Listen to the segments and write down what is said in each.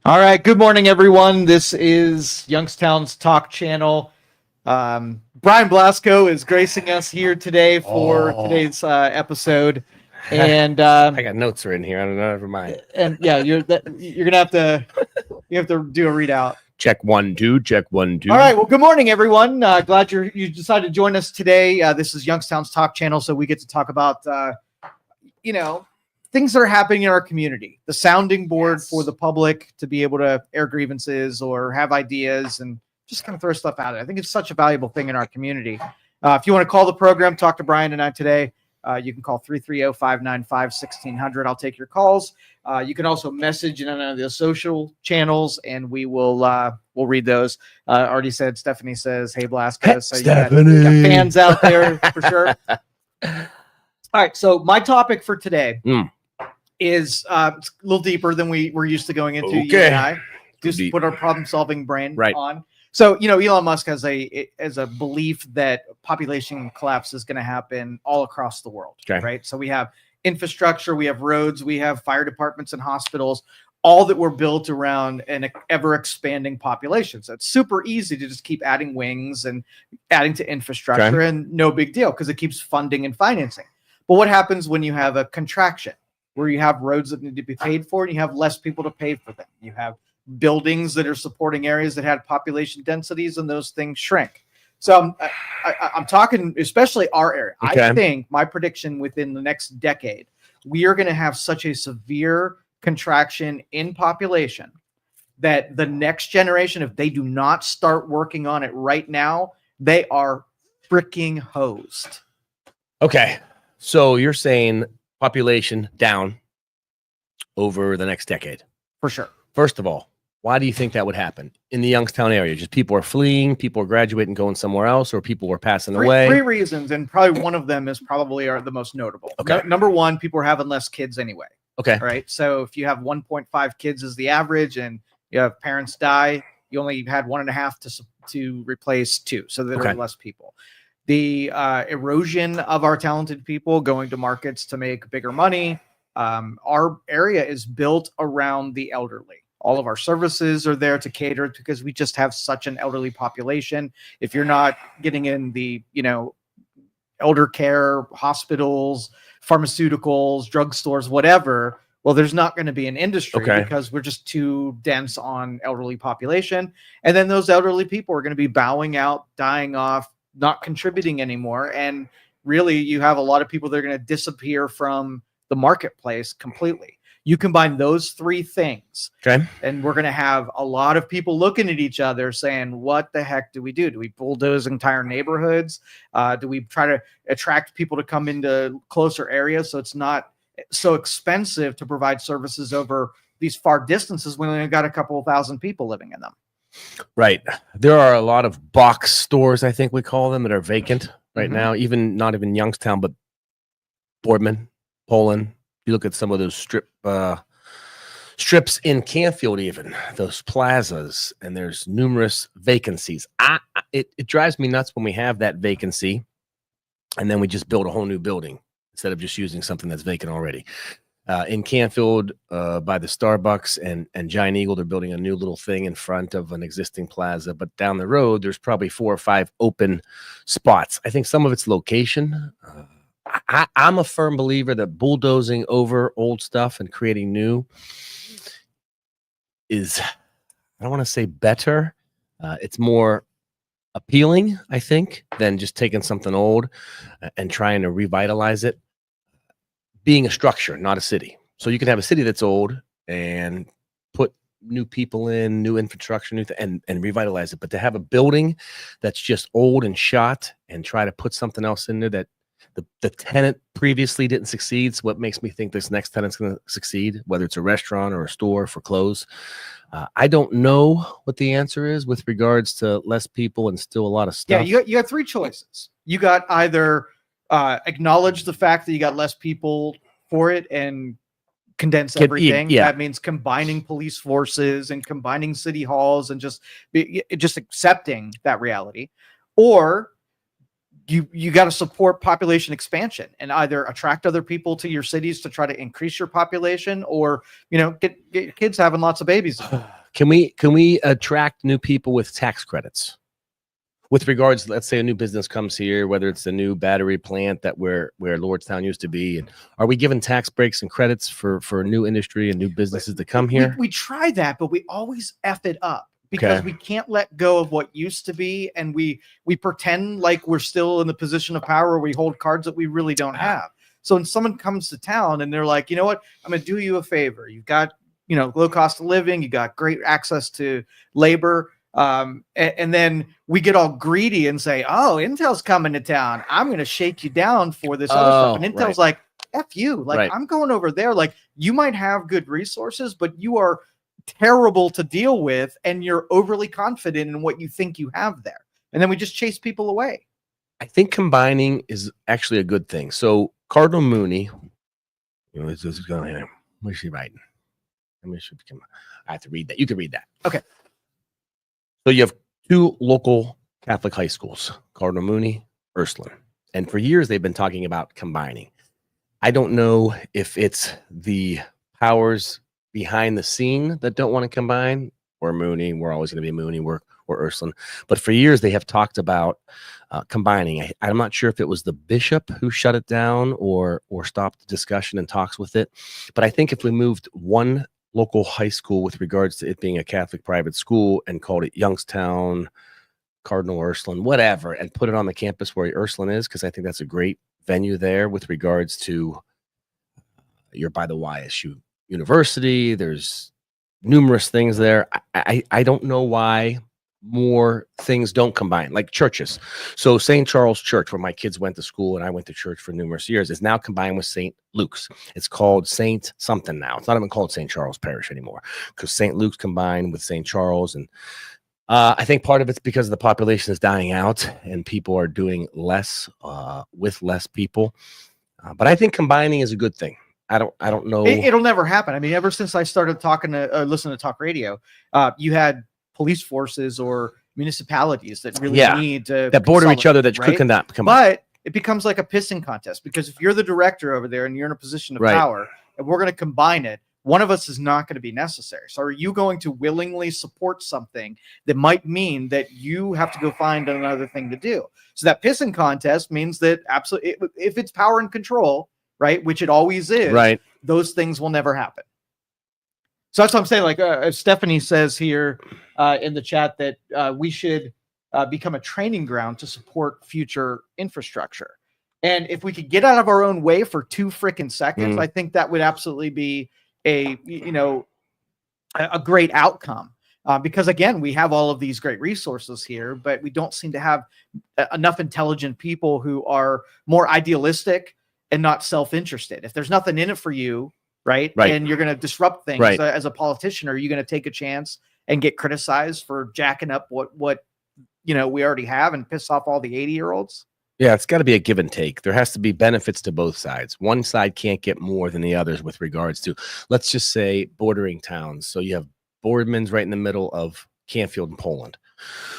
All right. Good morning, everyone. This is Youngstown's Talk Channel. Brian Blasko is gracing us here today for today's episode, and I got notes written here. I don't know. Never mind. And yeah, you're gonna have to do a readout. Check 1 2. Check 1 2. All right. Well, good morning, everyone. Glad you decided to join us today. This is Youngstown's Talk Channel, so we get to talk about things that are happening in our community, the sounding board for the public to be able to air grievances or have ideas and just kind of throw stuff at it. I think it's such a valuable thing in our community. If you want to call the program, talk to Brian and I today, you can call 330-595-1600. I'll take your calls. You can also message in on the social channels, and we'll read those. Already said, Stephanie says, hey, Blasko. So you got fans out there for sure. All right. So my topic for today is it's a little deeper than we're used to going into. You and I just put our problem-solving brain on. So, Elon Musk has a belief that population collapse is going to happen all across the world, right? So we have infrastructure, we have roads, we have fire departments and hospitals, all that were built around an ever-expanding population. So it's super easy to just keep adding wings and adding to infrastructure and no big deal because it keeps funding and financing. But what happens when you have a contraction where you have roads that need to be paid for and you have less people to pay for them? You have buildings that are supporting areas that had population densities and those things shrink. So I'm talking especially our area. I think my prediction within the next decade, we are going to have such a severe contraction in population that the next generation, if they do not start working on it right now, they are freaking hosed. Okay. So you're saying population down over the next decade? For sure. First of all, why do you think that would happen in the Youngstown area? Just people are fleeing, people are graduating, going somewhere else, or people are passing away? Three reasons, and probably one of them is probably the most notable. Okay. Number one, people are having less kids anyway. Okay. Right. So if you have 1.5 kids as the average, and you have parents die, you only had 1.5 to replace 2, so there are less people. The erosion of our talented people going to markets to make bigger money. Our area is built around the elderly. All of our services are there to cater because we just have such an elderly population. If you're not getting in the, elder care, hospitals, pharmaceuticals, drugstores, whatever, well, there's not going to be an industry because we're just too dense on elderly population. And then those elderly people are going to be bowing out, dying off, not contributing anymore. And really, you have a lot of people that are going to disappear from the marketplace completely. You combine those 3 things, and we're going to have a lot of people looking at each other saying, what the heck do we do? Do we bulldoze entire neighborhoods? Do we try to attract people to come into closer areas so it's not so expensive to provide services over these far distances when we've got a couple of thousand people living in them? Right. There are a lot of box stores, I think we call them, that are vacant right now, not even Youngstown, but Boardman, Poland. You look at some of those strips in Canfield, even those plazas, and there's numerous vacancies. It drives me nuts when we have that vacancy, and then we just build a whole new building instead of just using something that's vacant already. In Canfield, by the Starbucks and Giant Eagle, they're building a new little thing in front of an existing plaza. But down the road, there's probably 4 or 5 open spots. I think some of it's location. I'm a firm believer that bulldozing over old stuff and creating new is, I don't want to say better. It's more appealing, I think, than just taking something old and trying to revitalize it. Being a structure, not a city. So you can have a city that's old and put new people in, new infrastructure, and revitalize it. But to have a building that's just old and shot and try to put something else in there that the tenant previously didn't succeed. So what makes me think this next tenant's going to succeed, whether it's a restaurant or a store for clothes. I don't know what the answer is with regards to less people and still a lot of stuff. Yeah, you got 3 choices. You got either acknowledge the fact that you got less people for it and condense everything. That means combining police forces and combining city halls and just accepting that reality. Or you got to support population expansion and either attract other people to your cities to try to increase your population, or get your kids having lots of babies. Can we attract new people with tax credits? With regards, let's say a new business comes here, whether it's a new battery plant that where Lordstown used to be, and are we giving tax breaks and credits for new industry and new businesses to come here? We try that, but we always F it up because we can't let go of what used to be, and we pretend like we're still in the position of power where we hold cards that we really don't have. So when someone comes to town and they're like, you know what, I'm going to do you a favor. You've got low cost of living, you got great access to labor. And then we get all greedy and say, oh, Intel's coming to town. I'm going to shake you down for this other stuff. And Intel's like, F you. Like, I'm going over there. Like, you might have good resources, but you are terrible to deal with. And you're overly confident in what you think you have there. And then we just chase people away. I think combining is actually a good thing. So Cardinal Mooney, this is going on. What is she writing? I have to read that. You can read that. Okay. So you have two local Catholic high schools, Cardinal Mooney, Ursuline. And for years, they've been talking about combining. I don't know if it's the powers behind the scene that don't want to combine, or Mooney. We're always going to be Mooney, or Ursuline. But for years, they have talked about combining. I'm not sure if it was the bishop who shut it down or stopped the discussion and talks with it. But I think if we moved one local high school with regards to it being a Catholic private school and called it Youngstown, Cardinal Ursuline, whatever, and put it on the campus where Ursuline is, because I think that's a great venue there with regards to you're by the YSU University. There's numerous things there. I don't know why more things don't combine, like churches. So St. Charles Church, where my kids went to school and I went to church for numerous years, is now combined with St. Luke's. It's called St. something now. It's not even called St. Charles Parish anymore, because St. Luke's combined with St. Charles. And I think part of it's because the population is dying out and people are doing less with less people. But I think combining is a good thing. I don't know. It'll never happen. I mean, ever since I started listening to talk radio, you had police forces or municipalities that really need to that border each other that could not come. But it becomes like a pissing contest, because if you're the director over there and you're in a position of power and we're going to combine it, one of us is not going to be necessary. So are you going to willingly support something that might mean that you have to go find another thing to do? So that pissing contest means that absolutely, if it's power and control, right, which it always is, those things will never happen. So that's what I'm saying. Like Stephanie says here in the chat that we should become a training ground to support future infrastructure. And if we could get out of our own way for 2 freaking seconds, I think that would absolutely be a great outcome. Because again, we have all of these great resources here, but we don't seem to have enough intelligent people who are more idealistic and not self-interested. If there's nothing in it for you, right. And you're going to disrupt things as a politician, are you going to take a chance and get criticized for jacking up what we already have and piss off all the 80-year-olds? Yeah, it's got to be a give and take. There has to be benefits to both sides. One side can't get more than the others with regards to, let's just say, bordering towns. So you have Boardman's right in the middle of Canfield and Poland.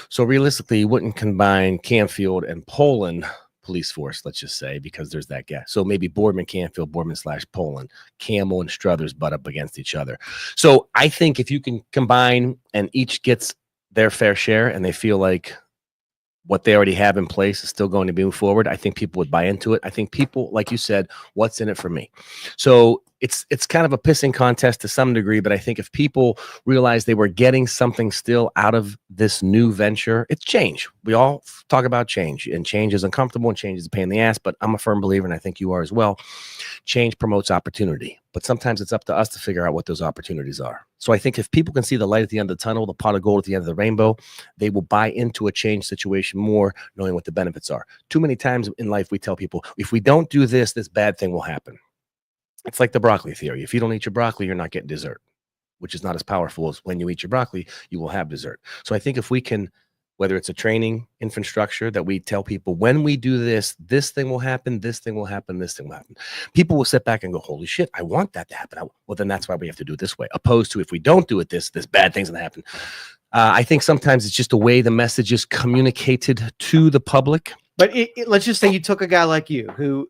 So realistically, you wouldn't combine Canfield and Poland police force, let's just say, because there's that gap. So maybe Boardman, Canfield, Boardman/Poland, Camel and Struthers butt up against each other. So I think if you can combine and each gets their fair share and they feel like what they already have in place is still going to move forward, I think people would buy into it. I think people, like you said, what's in it for me? So it's kind of a pissing contest to some degree, but I think if people realize they were getting something still out of this new venture, it's change. We all talk about change, and change is uncomfortable and change is a pain in the ass, but I'm a firm believer, and I think you are as well. Change promotes opportunity, but sometimes it's up to us to figure out what those opportunities are. So I think if people can see the light at the end of the tunnel, the pot of gold at the end of the rainbow, they will buy into a change situation more, knowing what the benefits are. Too many times in life, we tell people, if we don't do this, this bad thing will happen. It's like the broccoli theory. If you don't eat your broccoli, you're not getting dessert, which is not as powerful as when you eat your broccoli, you will have dessert. So I think if we can, whether it's a training infrastructure that we tell people, when we do this, this thing will happen, this thing will happen, this thing will happen. People will sit back and go, holy shit, I want that to happen. Well, then that's why we have to do it this way. Opposed to if we don't do it this bad thing's gonna happen. I think sometimes it's just the way the message is communicated to the public But let's just say you took a guy like you who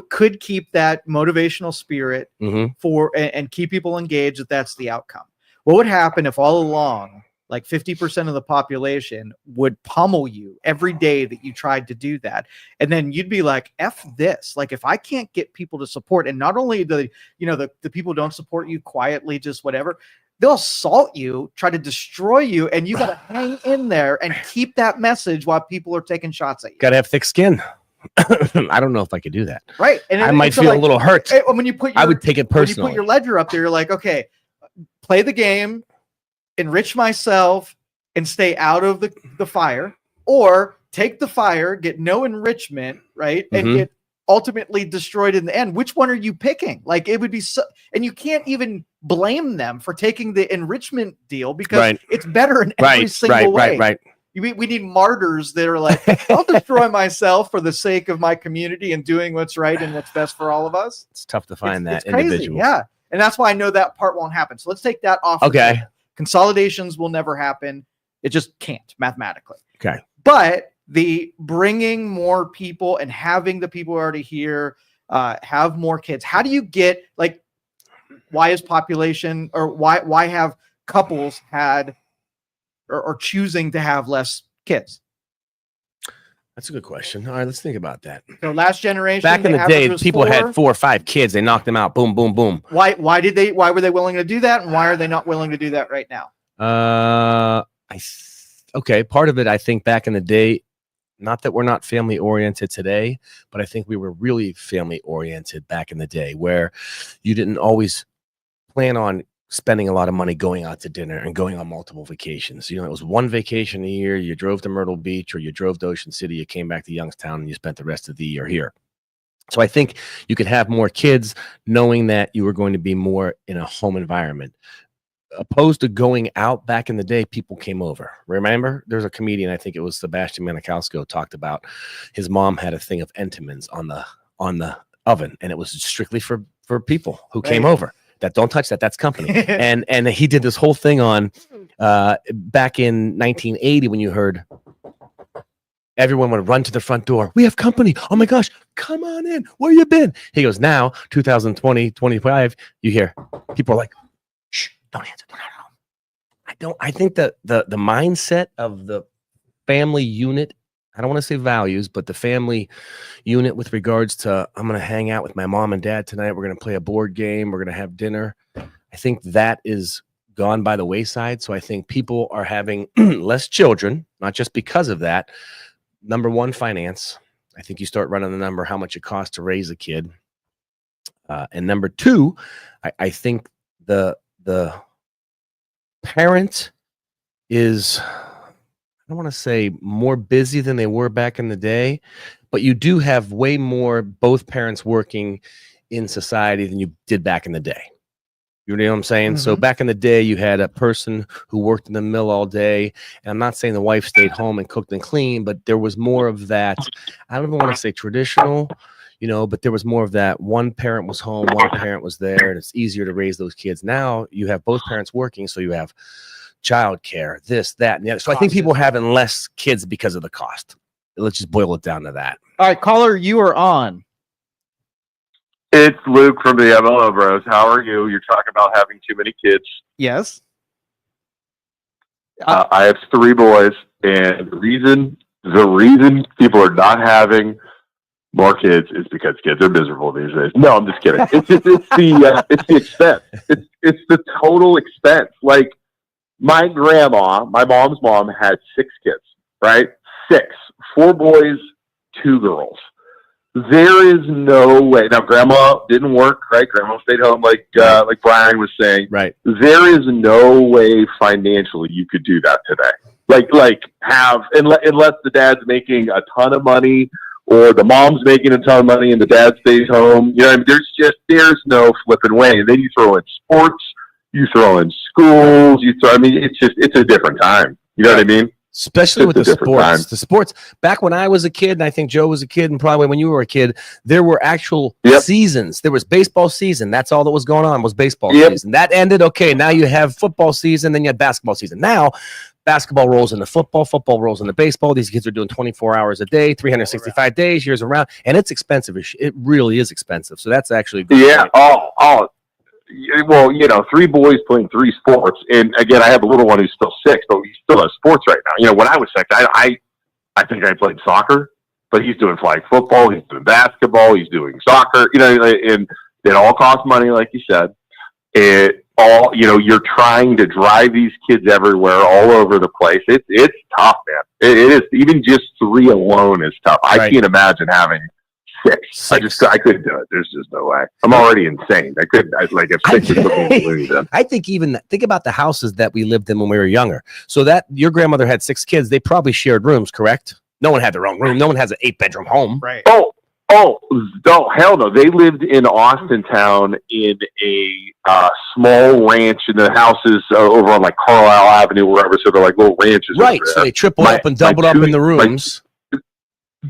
could keep that motivational spirit and keep people engaged, that's the outcome. What would happen if all along, like 50% of the population would pummel you every day that you tried to do that? And then you'd be like, F this. Like, if I can't get people to support, and not only the people who don't support you quietly, just whatever, they'll assault you, try to destroy you, and you got to hang in there and keep that message while people are taking shots at you. Got to have thick skin. I don't know if I could do that. Right. And I might feel a little hurt. When you put I would take it personally. When you put your ledger up there, you're like, okay, play the game, enrich myself, and stay out of the fire, or take the fire, get no enrichment, right, and get ultimately destroyed in the end. Which one are you picking? Like, it would be so, and you can't even blame them for taking the enrichment deal, because it's better in every single way. Right. We need martyrs that are like, I'll destroy myself for the sake of my community and doing what's right and what's best for all of us. It's tough to find that crazy, individual. yeah. And that's why I know that part won't happen. So let's take that off. Okay. Consolidations will never happen. It just can't mathematically. Okay. But the bringing more people and having the people already here have more kids. How do you get, like, why is population, or why have couples had or choosing to have less kids? That's a good question. All right, let's think about that. So last generation, back in the day, people had 4 or 5 kids. They knocked them out. Boom, boom, boom. Why were they willing to do that? And why are they not willing to do that right now? Okay. Part of it, I think back in the day, not that we're not family oriented today, but I think we were really family oriented back in the day, where you didn't always plan on spending a lot of money going out to dinner and going on multiple vacations. You know, it was one vacation a year. You drove to Myrtle Beach or you drove to Ocean City. You came back to Youngstown and you spent the rest of the year here. So I think you could have more kids knowing that you were going to be more in a home environment. Opposed to going out back in the day, people came over. Remember, there's a comedian, I think it was Sebastian Maniscalco, talked about his mom had a thing of Entenmann's on the oven, and it was strictly for people who came over. That don't touch that. That's company. and he did this whole thing on back in 1980 when you heard everyone would run to the front door. We have company. Oh my gosh, come on in. Where you been? He goes, now 2020, 25, you hear people are like, shh, don't answer. I think that the mindset of the family unit, I don't want to say values, but the family unit with regards to, I'm going to hang out with my mom and dad tonight. We're going to play a board game. We're going to have dinner. I think that is gone by the wayside. So I think people are having less children, not just because of that. Number one, finance. I think you start running the number, how much it costs to raise a kid. And number two, I think the parent is, I don't want to say more busy than they were back in the day, but you do have way more both parents working in society than you did back in the day. You know what I'm saying? So back in the day, you had a person who worked in the mill all day. And I'm not saying the wife stayed home and cooked and cleaned, but there was more of that. I don't even want to say traditional, you know, but there was more of that. One parent was home, one parent was there, and it's easier to raise those kids. Now you have both parents working, so you have childcare, this, that, and the other. So I think people are having less kids because of the cost. Let's just boil it down to that. All right, caller, you are on. It's Luke from the MLO Bros. How are you? You're talking about having too many kids. Yes. I have 3 boys, and the reason people are not having more kids is because kids are miserable these days. No, I'm just kidding. It's the expense. It's the total expense. Like, my grandma, my mom's mom, had 6 kids, right? 6. 4 boys, 2 girls. There is no way. Now, grandma didn't work, right? Grandma stayed home, like Brian was saying. Right. There is no way financially you could do that today. Unless the dad's making a ton of money, or the mom's making a ton of money and the dad stays home. You know what I mean? There's no flipping way. And then you throw in sports, you throw in schools, it's a different time. You know what I mean? Especially with It's the a different sports. time. The sports, back when I was a kid, and I think Joe was a kid, and probably when you were a kid, there were actual Yep. seasons. There was baseball season. That's all that was going on was baseball Yep. season. That ended. Okay, now you have football season, then you have basketball season. Now, basketball rolls into football, football rolls into baseball. These kids are doing 24 hours a day, 365 days, years around, and it's expensive. It really is expensive. So that's actually a good Yeah. point. Well, 3 boys playing 3 sports, and again, I have a little one who's still 6, but he still does sports right now. When I was 6, I think I played soccer, but he's doing flag football, he's doing basketball, he's doing soccer. And it all costs money, like you said. It all, you're trying to drive these kids everywhere, all over the place. It's tough, man. It is. Even just 3 alone is tough. I Right. can't imagine having 6. I couldn't do it. There's just no way. I'm already insane. If 6 is something. I think think about the houses that we lived in when we were younger. So that your grandmother had 6 kids, they probably shared rooms, correct? No one had their own room. No one has an 8-bedroom home. Right. Oh, hell no. They lived in Austin town in a small ranch, and the houses over on like Carlisle Avenue, wherever. So they're like little ranches. Right. So they triple up and doubled up in the rooms.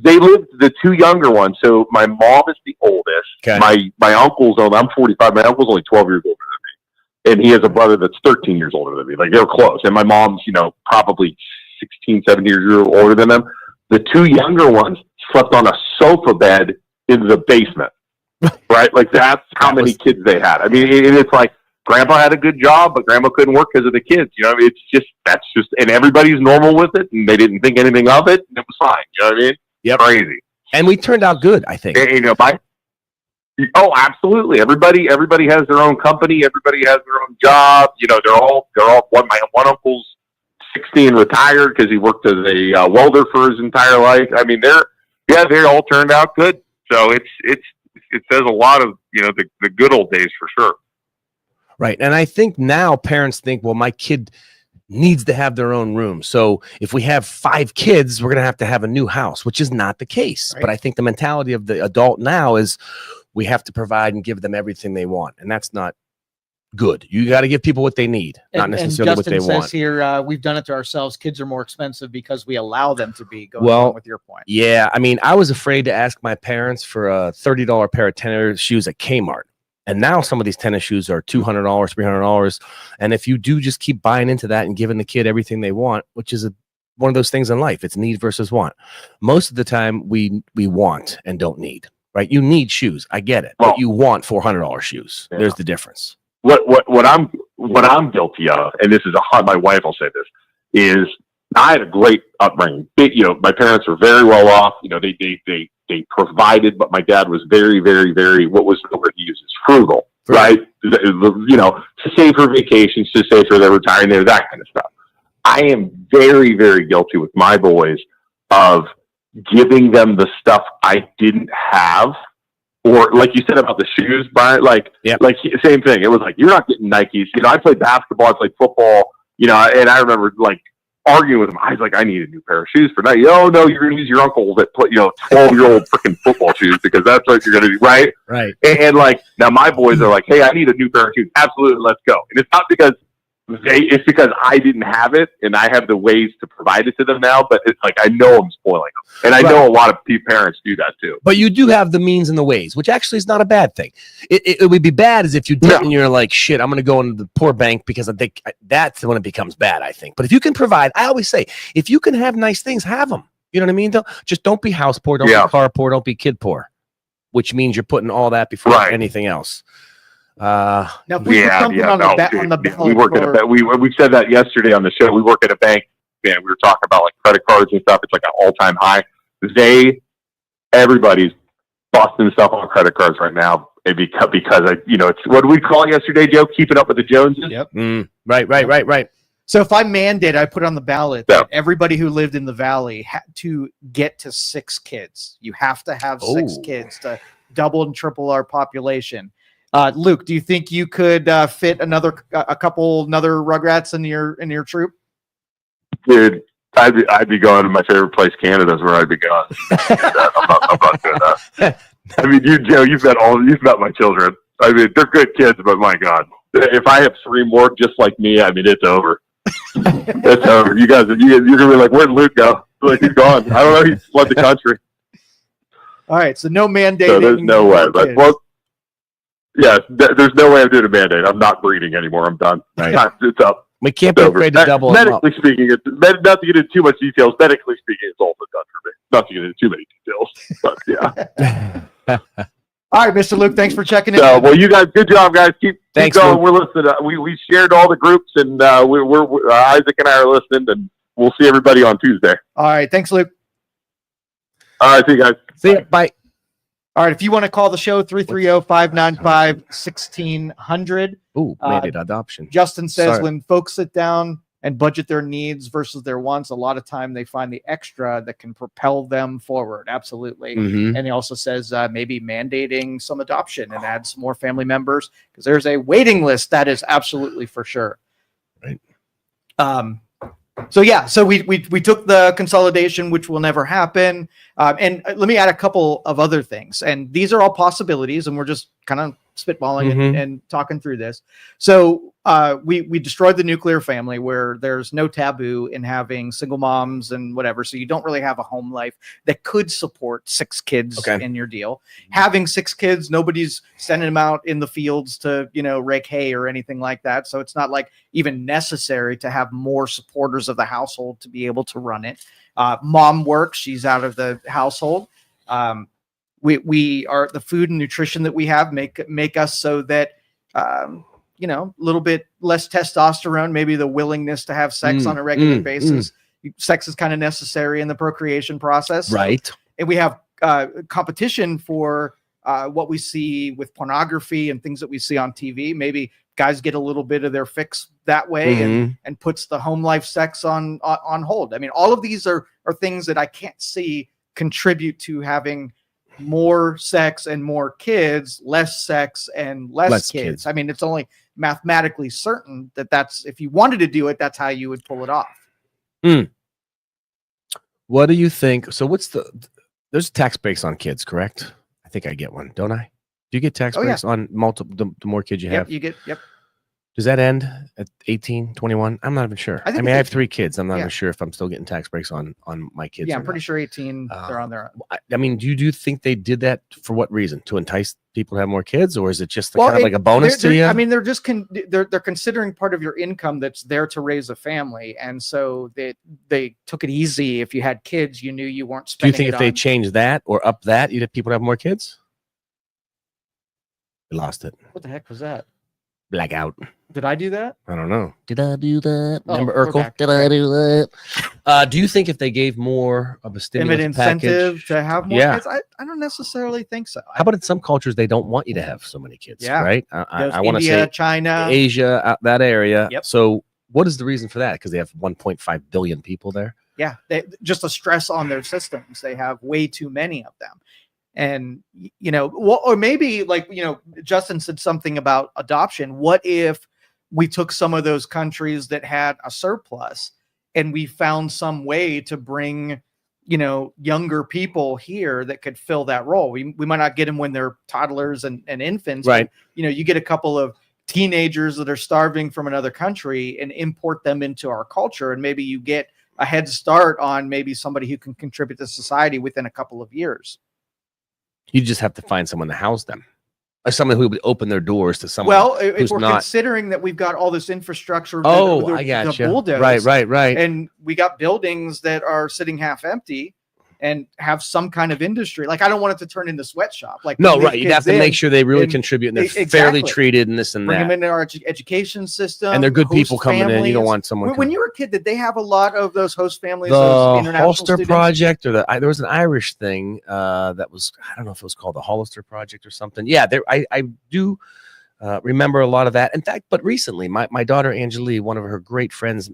They lived the 2 younger ones. So my mom is the oldest. Okay. My uncle's only, I'm 45. My uncle's only 12 years older than me. And he has a brother that's 13 years older than me. Like, they're close. And my mom's, probably 16, 17 years older than them. The 2 younger ones slept on a sofa bed in the basement. Right? Like, that's how many kids they had. I mean, it's like, Grandpa had a good job, but Grandma couldn't work because of the kids. That's just, and everybody's normal with it, and they didn't think anything of it, and it was fine. You know what I mean? Yep. Crazy. And we turned out good, I think. Absolutely. Everybody has their own company. Everybody has their own job. They're all one. My one uncle's 60 and retired because he worked as a welder for his entire life. I mean, they all turned out good. So it says a lot of the good old days for sure. Right. And I think now parents think, well, my kid needs to have their own room. So if we have 5 kids, we're going to have a new house, which is not the case. Right. But I think the mentality of the adult now is we have to provide and give them everything they want. And that's not good. You got to give people what they need, not necessarily and what they want. Here, we've done it to ourselves. Kids are more expensive because we allow them to be, going along with your point. Yeah. I mean, I was afraid to ask my parents for a $30 pair of tennis shoes at Kmart. And now some of these tennis shoes are $200, $300. And if you do just keep buying into that and giving the kid everything they want, which is one of those things in life, it's need versus want. Most of the time we want and don't need, right? You need shoes. I get it. But you want $400 shoes. Yeah. There's the difference. What I'm guilty of, and this is my wife will say this, is I had a great upbringing. My parents were very well off. They provided, but my dad was very, very, very, what was the word he uses? Frugal, right? To save for vacations, to save for their retirement, that kind of stuff. I am very, very guilty with my boys of giving them the stuff I didn't have. Or like you said about the shoes, Brian, same thing. It was like, you're not getting Nikes. I played basketball, I played football, and I remember arguing with him. I was like, I need a new pair of shoes for Nike. Oh no, you're going to use your uncle that 12-year-old freaking football shoes because that's what you're going to do, right? Right. And now my boys are like, hey, I need a new pair of shoes. Absolutely, let's go. And it's not because it's because I didn't have it and I have the ways to provide it to them now. But it's like I know I'm spoiling them, and I know a lot of parents do that too. But you do have the means and the ways, which actually is not a bad thing. It would be bad as if you didn't. And you're like, shit, I'm going to go into the poor bank because I think that's when it becomes bad. I think. But if you can provide, I always say, if you can have nice things, have them. You know what I mean? Don't be house poor. Don't be car poor. Don't be kid poor. Which means you're putting all that before anything else. Now, we work at a we said that yesterday on the show. We work at a bank, and we were talking about credit cards and stuff. It's like an all-time high. Everybody's busting stuff on credit cards right now because it's what did we call it yesterday, Joe? Keeping up with the Joneses. Yep. Right. So if I mandate, I put on the ballot that everybody who lived in the Valley had to get to 6 kids. You have to have 6 kids to double and triple our population. Luke, do you think you could fit another Rugrats in your troop? Dude, I'd be going to my favorite place, Canada's where I'd be going. I'm not doing that. I mean, Joe, you've met my children. I mean, they're good kids, but my God, if I have 3 more just like me, I mean, it's over. It's over. You're gonna be like, where'd Luke go? Like, he's gone. I don't know. He's fled the country. All right, so no mandating. So there's no way. But kids. well, yeah, there's no way I'm doing a mandate. I'm not breeding anymore. I'm done. Right. It's up. We can't be It's over. afraid to double them up. Medically speaking, not to get into too much details. Medically speaking, it's all done for me. Not to get into too many details, but yeah. All right, Mr. Luke, thanks for checking in. So, well, you guys, good job, guys. Keep Thanks, going. Luke. We're listening. We shared all the groups, and we're Isaac and I are listening, and we'll see everybody on Tuesday. All right, thanks, Luke. All right, see you guys. See ya. Bye. All right, if you want to call the show, 330-595-1600. Ooh, mandated adoption. Justin says Sorry. when folks sit down and budget their needs versus their wants, a lot of time they find the extra that can propel them forward. Absolutely. Mhm. And he also says maybe mandating some adoption and add some more family members because there's a waiting list. That is absolutely for sure. Right. So yeah, so we took the consolidation, which will never happen. And let me add a couple of other things. And these are all possibilities, and we're just kind of spitballing and talking through this. So we destroyed the nuclear family where there's no taboo in having single moms and whatever. So you don't really have a home life that could support 6 kids in your deal. Having 6 kids, nobody's sending them out in the fields to, rake hay or anything like that. So it's not like even necessary to have more supporters of the household to be able to run it. Mom works, she's out of the household. We are the food and nutrition that we have make us so that a little bit less testosterone, maybe the willingness to have sex on a regular basis. Sex is kind of necessary in the procreation process, right? And we have competition for what we see with pornography and things that we see on TV. Maybe guys get a little bit of their fix that way and puts the home life sex on hold. I mean, all of these are things that I can't see contribute to having more sex and more kids, less sex and less kids. I mean, it's only mathematically certain that's if you wanted to do it, that's how you would pull it off. What do you think? So there's tax breaks on kids, correct? I think I get one, don't I? Do you get tax breaks on multiple, the more kids you have? You get, Does that end at 18, 21? I'm not even sure. I mean, I have 3 kids. I'm not even sure if I'm still getting tax breaks on my kids. Yeah, I'm pretty sure 18, they're on their own. I mean, do you think they did that for what reason? To entice people to have more kids? Or is it just kind of like a bonus to you? I mean, they're just they're considering part of your income that's there to raise a family. And so they took it easy. If you had kids, you knew you weren't spending. Do you think if they changed that or up that, you'd have people have more kids? We lost it. What the heck was that? Blackout. Did I do that? I don't know. Did I do that? Oh, Remember we're Urkel? back. Did I do that? Do you think if they gave more of a stimulus incentive package to have more kids? I don't necessarily think so. How about in some cultures they don't want you to have so many kids? Yeah. Right. I want to India, say China, Asia, that area. Yep. So what is the reason for that? Because they have 1.5 billion people there. Yeah, just a stress on their systems. They have way too many of them. And, or maybe Justin said something about adoption. What if we took some of those countries that had a surplus and we found some way to bring, younger people here that could fill that role? We might not get them when they're toddlers and infants. Right. But, you get a couple of teenagers that are starving from another country and import them into our culture. And maybe you get a head start on maybe somebody who can contribute to society within a couple of years. You just have to find someone to house them, or someone who would open their doors to someone. Well, if who's we're not considering that we've got all this infrastructure, I got you. Right. And we got buildings that are sitting half empty and have some kind of industry. Like, I don't want it to turn into sweatshop. Like, no, right. You'd have to make sure they really contribute and they're fairly treated and this and bring that. them into our education system. And they're good people coming in. You don't want someone. When you were a kid, did they have a lot of those host families? The those international Hollister students? Project, or there was an Irish thing that was, I don't know if it was called the Hollister Project or something. Yeah, I do remember a lot of that. In fact, but recently, my daughter Angelique, one of her great friends,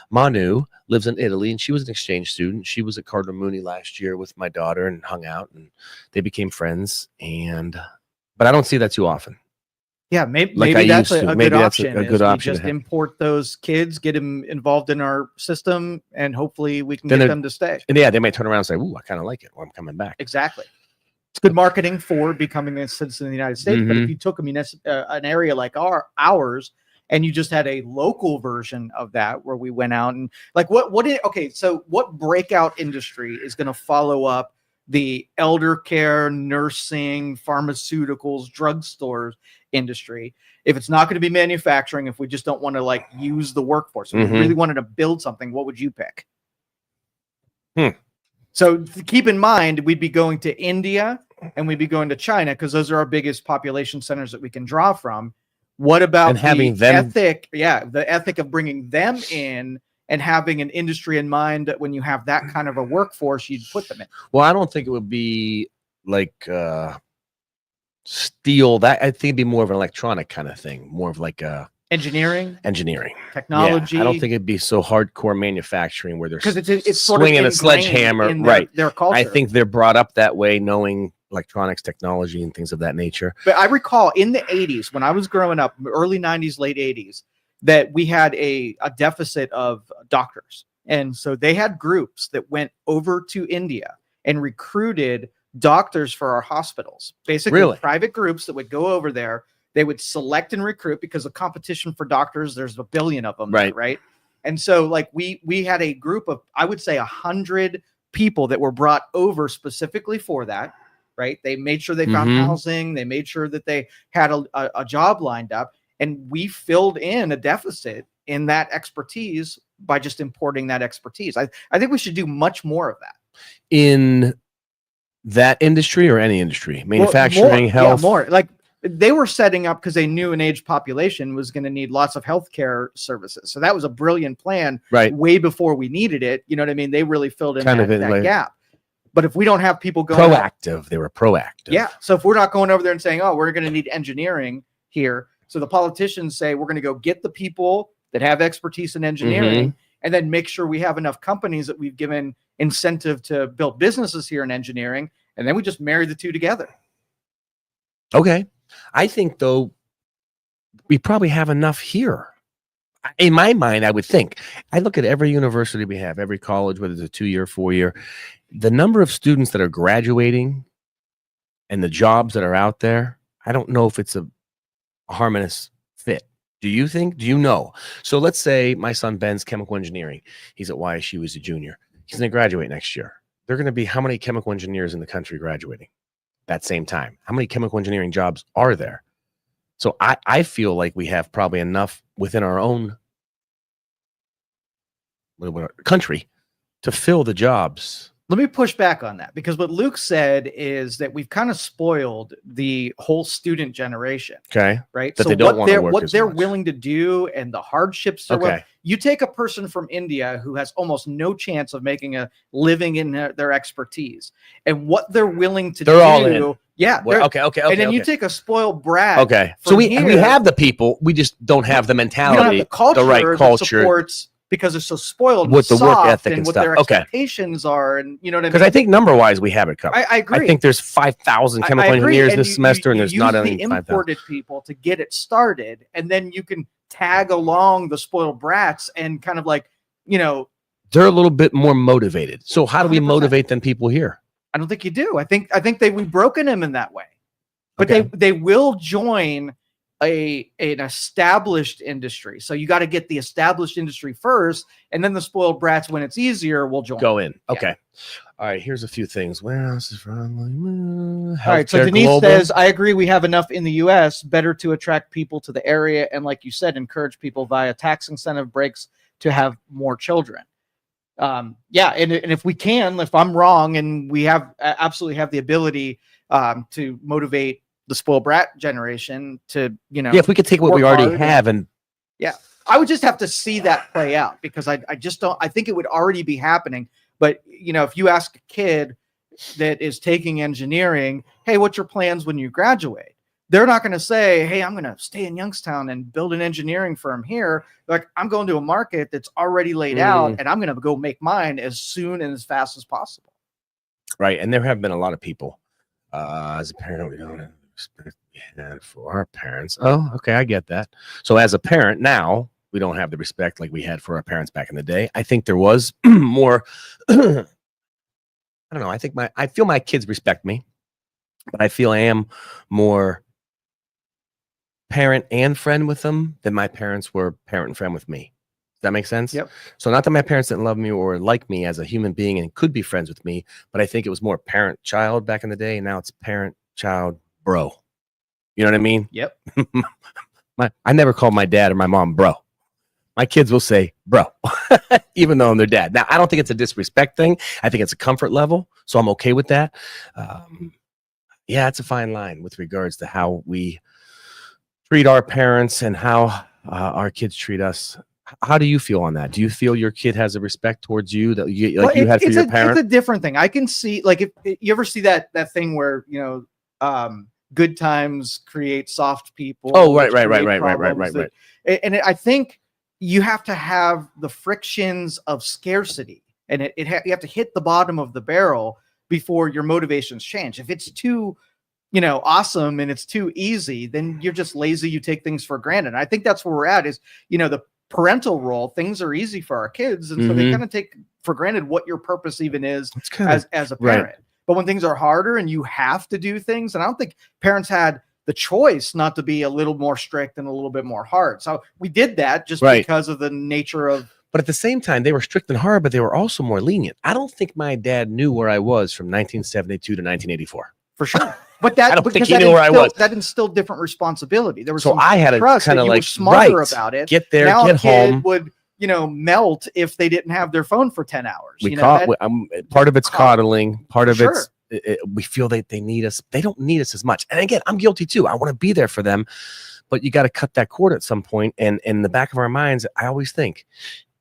Manu, lives in Italy, and she was an exchange student. She was at Cardinal Mooney last year with my daughter and hung out, and they became friends. But I don't see that too often. Yeah, maybe that's a good option. A good option. Just import those kids, get them involved in our system, and hopefully we can get them to stay. And yeah, they might turn around and say, "Ooh, I kind of like it. Well, I'm coming back." Exactly. It's good marketing for becoming a citizen of the United States. But if you took an area like ours and you just had a local version of that where we went out and like so what breakout industry is going to follow up the elder care, nursing, pharmaceuticals, drugstores industry? If it's not going to be manufacturing, if we just don't want to like use the workforce, if we really wanted to build something, what would you pick? So keep in mind, we'd be going to India and we'd be going to China because those are our biggest population centers that we can draw from. What about having the them ethic? Yeah, the ethic of bringing them in and having an industry in mind that when you have that kind of a workforce, you'd put them in. Well, I don't think it would be like steel. That I think it'd be more of an electronic kind of thing, more of like engineering, technology. Yeah, I don't think it'd be so hardcore manufacturing where they're because it's sort swinging of a sledgehammer, in right? Their culture. I think they're brought up that way, knowing electronics, technology, and things of that nature. But I recall in the 80s, when I was growing up, early 90s, late 80s, that we had a deficit of doctors. And so they had groups that went over to India and recruited doctors for our hospitals. Basically, private groups that would go over there. They would select and recruit because the competition for doctors, there's a billion of them, right? And so like we had a group of, I would say 100 people that were brought over specifically for that. Right. They made sure they found housing. They made sure that they had a job lined up. And we filled in a deficit in that expertise by just importing that expertise. I think we should do much more of that. In that industry or any industry? Manufacturing, health? Yeah, more. Like they were setting up because they knew an aged population was going to need lots of healthcare services. So that was a brilliant plan way before we needed it. You know what I mean? They really filled in that gap. But if we don't have people going proactive, they were proactive. Yeah. So if we're not going over there and saying, oh, we're going to need engineering here. So the politicians say, we're going to go get the people that have expertise in engineering and then make sure we have enough companies that we've given incentive to build businesses here in engineering. And then we just marry the two together. Okay. I think, though, we probably have enough here. In my mind, I would think. I look at every university we have, every college, whether it's a 2-year, 4-year, the number of students that are graduating and the jobs that are out there, I don't know if it's a harmonious fit. Do you think? Do you know? So let's say my son Ben's chemical engineering. He's at YSU as a junior. He's going to graduate next year. They're going to be how many chemical engineers in the country graduating that same time? How many chemical engineering jobs are there? So I feel like we have probably enough within our own country to fill the jobs. Let me push back on that, because what Luke said is that we've kind of spoiled the whole student generation. Okay. Right. That so they don't want to work what they're much. Willing to do and the hardships. You take a person from India who has almost no chance of making a living in their expertise and what they're willing to do. All in. Yeah. Okay. And then you take a spoiled brat. Okay. So we have the people. We just don't have the mentality, the right culture. Supports, because they're so spoiled with the work ethic and what stuff. Their expectations are, and you know what I mean? Because I think number-wise, we have it covered. I agree. I think there's 5,000 chemical engineers this semester, and there's not only 5,000. Imported people to get it started, and then you can tag along the spoiled brats and kind of like, you know, they're a little bit more motivated. So how do we 100%. Motivate them people we're I don't think you do. I think we've broken them in that way, but Okay. they will join an established industry. So you got to get the established industry first, and then the spoiled brats, when it's easier, will join. Go in. Yeah. Okay. All right. Here's a few things. Where else is from? All right. So Denise says, I agree. We have enough in the U.S. Better to attract people to the area. And like you said, encourage people via tax incentive breaks to have more children. Yeah. And if we can, if I'm wrong, and we have absolutely have the ability to motivate the spoiled brat generation to, you know, if we could take what we already have and I would just have to see that play out, because I just don't, I think it would already be happening. But, you know, if you ask a kid that is taking engineering, hey, what's your plans when you graduate? They're not going to say, hey, I'm going to stay in Youngstown and build an engineering firm here. Like, I'm going to a market that's already laid out, and I'm going to go make mine as soon and as fast as possible. Right. And there have been a lot of people as a parent, we don't have respect we had for our parents. Oh, okay. I get that. So as a parent now, we don't have the respect like we had for our parents back in the day. I think there was more, I don't know. I feel my kids respect me, but I feel I am more parent and friend with them than my parents were parent and friend with me. Does that make sense? Yep. So not that my parents didn't love me or like me as a human being and could be friends with me, but I think it was more parent-child back in the day, and now it's parent-child bro. You know what I mean? Yep. I never called my dad or my mom bro. My kids will say bro, even though I'm their dad. Now, I don't think it's a disrespect thing. I think it's a comfort level, so I'm okay with that. Yeah, it's a fine line with regards to how we treat our parents and how our kids treat us. How do you feel on that? Do you feel your kid has a respect towards you that you had for your parent? It's a different thing. I can see, like, if you ever see that thing where, good times create soft people. Oh, right. And I think you have to have the frictions of scarcity, and you have to hit the bottom of the barrel before your motivations change. If it's too awesome and it's too easy, then you're just lazy. You take things for granted. And I think that's where we're at is, the parental role. Things are easy for our kids. And so they kind of take for granted what your purpose even is as a parent. Right. But when things are harder and you have to do things, and I don't think parents had the choice not to be a little more strict and a little bit more hard. So we did that just because of the nature of. But at the same time, they were strict and hard, but they were also more lenient. I don't think my dad knew where I was from 1972 to 1984. For sure. But that, I don't think he knew where I was. That instilled different responsibility. There was so I had to kind of like smarter about it. Get there, now get a kid home. Would melt if they didn't have their phone for 10 hours. Part of it's coddling. Part of it's we feel that they need us. They don't need us as much. And again, I'm guilty too. I want to be there for them, but you got to cut that cord at some point. And in the back of our minds, I always think,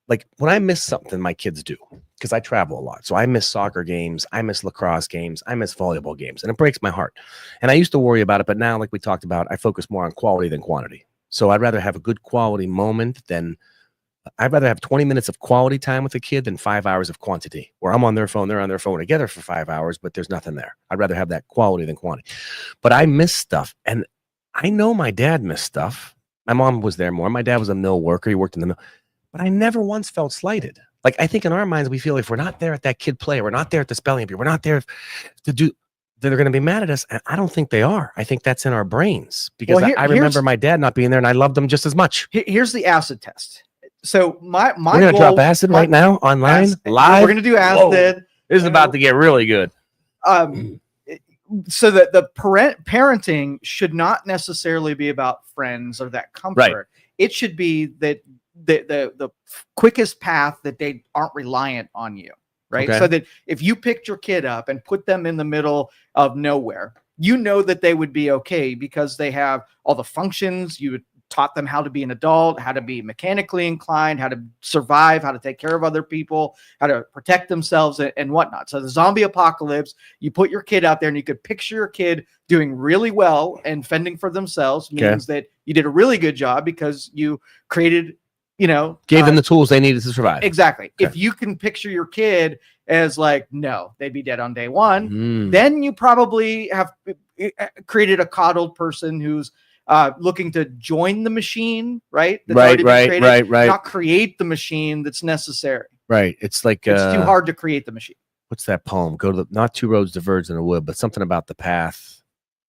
like, when I miss something, my kids do, because I travel a lot. So I miss soccer games, I miss lacrosse games, I miss volleyball games, and it breaks my heart. And I used to worry about it, but now, like we talked about, I focus more on quality than quantity. So I'd rather have a good quality moment than I'd rather have 20 minutes of quality time with a kid than 5 hours of quantity, where I'm on their phone, they're on their phone together for 5 hours, but there's nothing there. I'd rather have that quality than quantity. But I miss stuff, and I know my dad missed stuff. My mom was there more. My dad was a mill worker. He worked in the mill. But I never once felt slighted. Like, I think in our minds, we feel if we're not there at that kid play, we're not there at the spelling bee, we're not there to do, they're going to be mad at us. And I don't think they are. I think that's in our brains, because I remember my dad not being there, and I loved them just as much. Here's the acid test. So my we're going to drop acid right now online, live. We're going to do acid. Whoa, this is about to get really good. So that the parenting should not necessarily be about friends or that comfort. Right. It should be that the quickest path that they aren't reliant on you, right? Okay. So that if you picked your kid up and put them in the middle of nowhere, that they would be okay because they have all the functions. You taught them how to be an adult, how to be mechanically inclined, how to survive, how to take care of other people, how to protect themselves and whatnot. So the zombie apocalypse, you put your kid out there and you could picture your kid doing really well and fending for themselves means that you did a really good job because you created, gave them the tools they needed to survive. Exactly. Okay. If you can picture your kid as like, no, they'd be dead on day one, then you probably have created a coddled person who's looking to join the machine, right? Right. Not create the machine that's necessary. Right. It's like it's too hard to create the machine. What's that poem? Go to not two roads diverge in a wood, but something about the path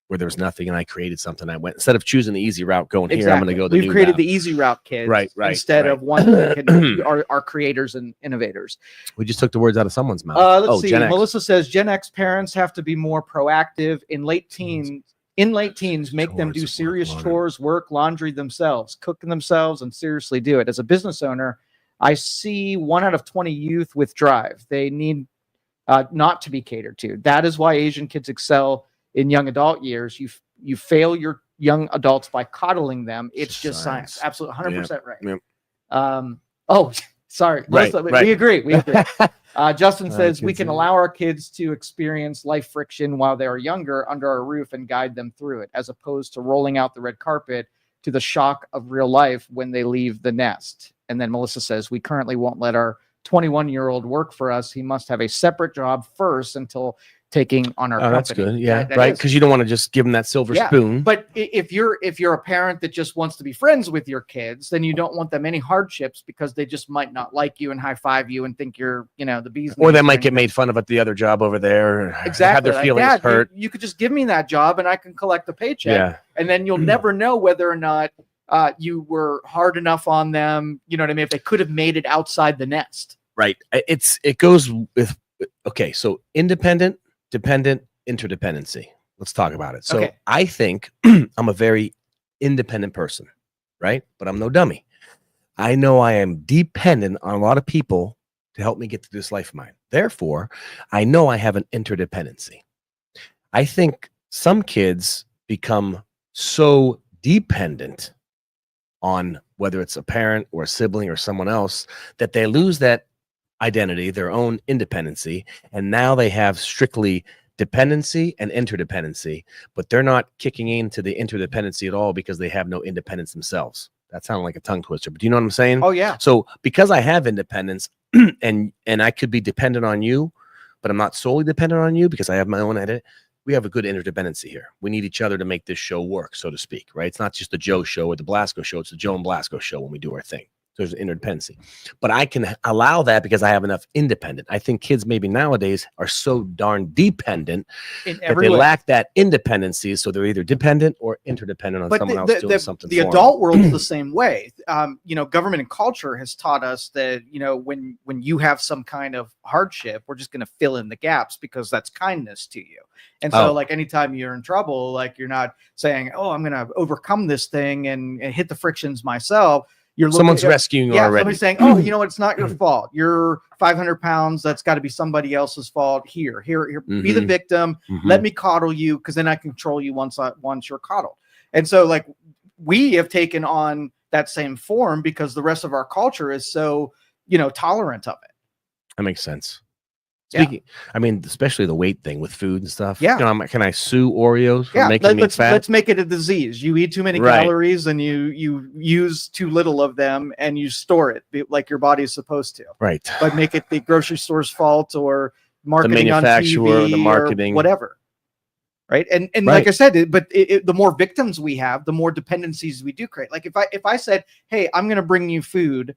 where there was nothing, and I created something. I went, instead of choosing the easy route going here, I'm going to go the new route. We've created the easy route, kids. Right. Instead of one that can are creators and innovators. We just took the words out of someone's mouth. Let's see. Melissa says Gen X parents have to be more proactive in late teens. In late teens, make them do serious chores, work, laundry themselves, cook themselves, and seriously do it. As a business owner, I see 1 out of 20 youth with drive. They need not to be catered to. That is why Asian kids excel in young adult years. You fail your young adults by coddling them. It's just science. Absolutely, 100% right. Yep. Sorry. Right. We agree. Justin says we can allow our kids to experience life friction while they are younger under our roof and guide them through it, as opposed to rolling out the red carpet to the shock of real life when they leave the nest. And then Melissa says we currently won't let our 21-year-old work for us. He must have a separate job first until taking on our company. That's good. Yeah, That right. is. Because you don't want to just give them that silver Yeah, spoon. But if you're a parent that just wants to be friends with your kids, then you don't want them any hardships because they just might not like you and high five you and think you're, the bee's Or they knees might thing. get made fun of at the other job over there. Or Exactly. have their Like, feelings Dad, hurt. You could just give me that job and I can collect the paycheck. Yeah. And then you'll never know whether or not you were hard enough on them. You know what I mean? If they could have made it outside the nest. Right. It goes with, okay. So independent, dependent, interdependency. Let's talk about it. So Okay. I think I'm a very independent person, right? But I'm no dummy. I know I am dependent on a lot of people to help me get through this life of mine. Therefore, I know I have an interdependency. I think some kids become so dependent on whether it's a parent or a sibling or someone else that they lose that identity, their own independency, and now they have strictly dependency and interdependency, but they're not kicking into the interdependency at all because they have no independence themselves. That sounded like a tongue twister, but do you know what I'm saying? Oh yeah. So because I have independence and I could be dependent on you, but I'm not solely dependent on you because I have my own edit. We have a good interdependency here. We need each other to make this show work, so to speak, right? It's not just the Joe show or the Blasko show. It's the Joe and Blasko show when we do our thing. So there's interdependency. But I can allow that because I have enough independent. I think kids maybe nowadays are so darn dependent that they lack that independency. So they're either dependent or interdependent on someone else doing something the for adult world is the same way. Government and culture has taught us that, when you have some kind of hardship, we're just going to fill in the gaps because that's kindness to you. And so like anytime you're in trouble, like you're not saying, oh, I'm going to overcome this thing and hit the frictions myself. Someone's rescuing you already. Somebody's saying, oh, it's not your fault. You're 500 pounds. That's got to be somebody else's fault. Here, be the victim. Let me coddle you because then I control you once you're coddled. And so like we have taken on that same form because the rest of our culture is so, tolerant of it. That makes sense. Speaking, I mean, especially the weight thing with food and stuff. Yeah. Can I sue Oreos for making me fat? Let's make it a disease. You eat too many calories and you use too little of them and you store it like your body is supposed to. Right. But make it the grocery store's fault or marketing the manufacturer, on TV the marketing, or whatever. Right. And like I said, the more victims we have, the more dependencies we do create. Like if I said, hey, I'm going to bring you food,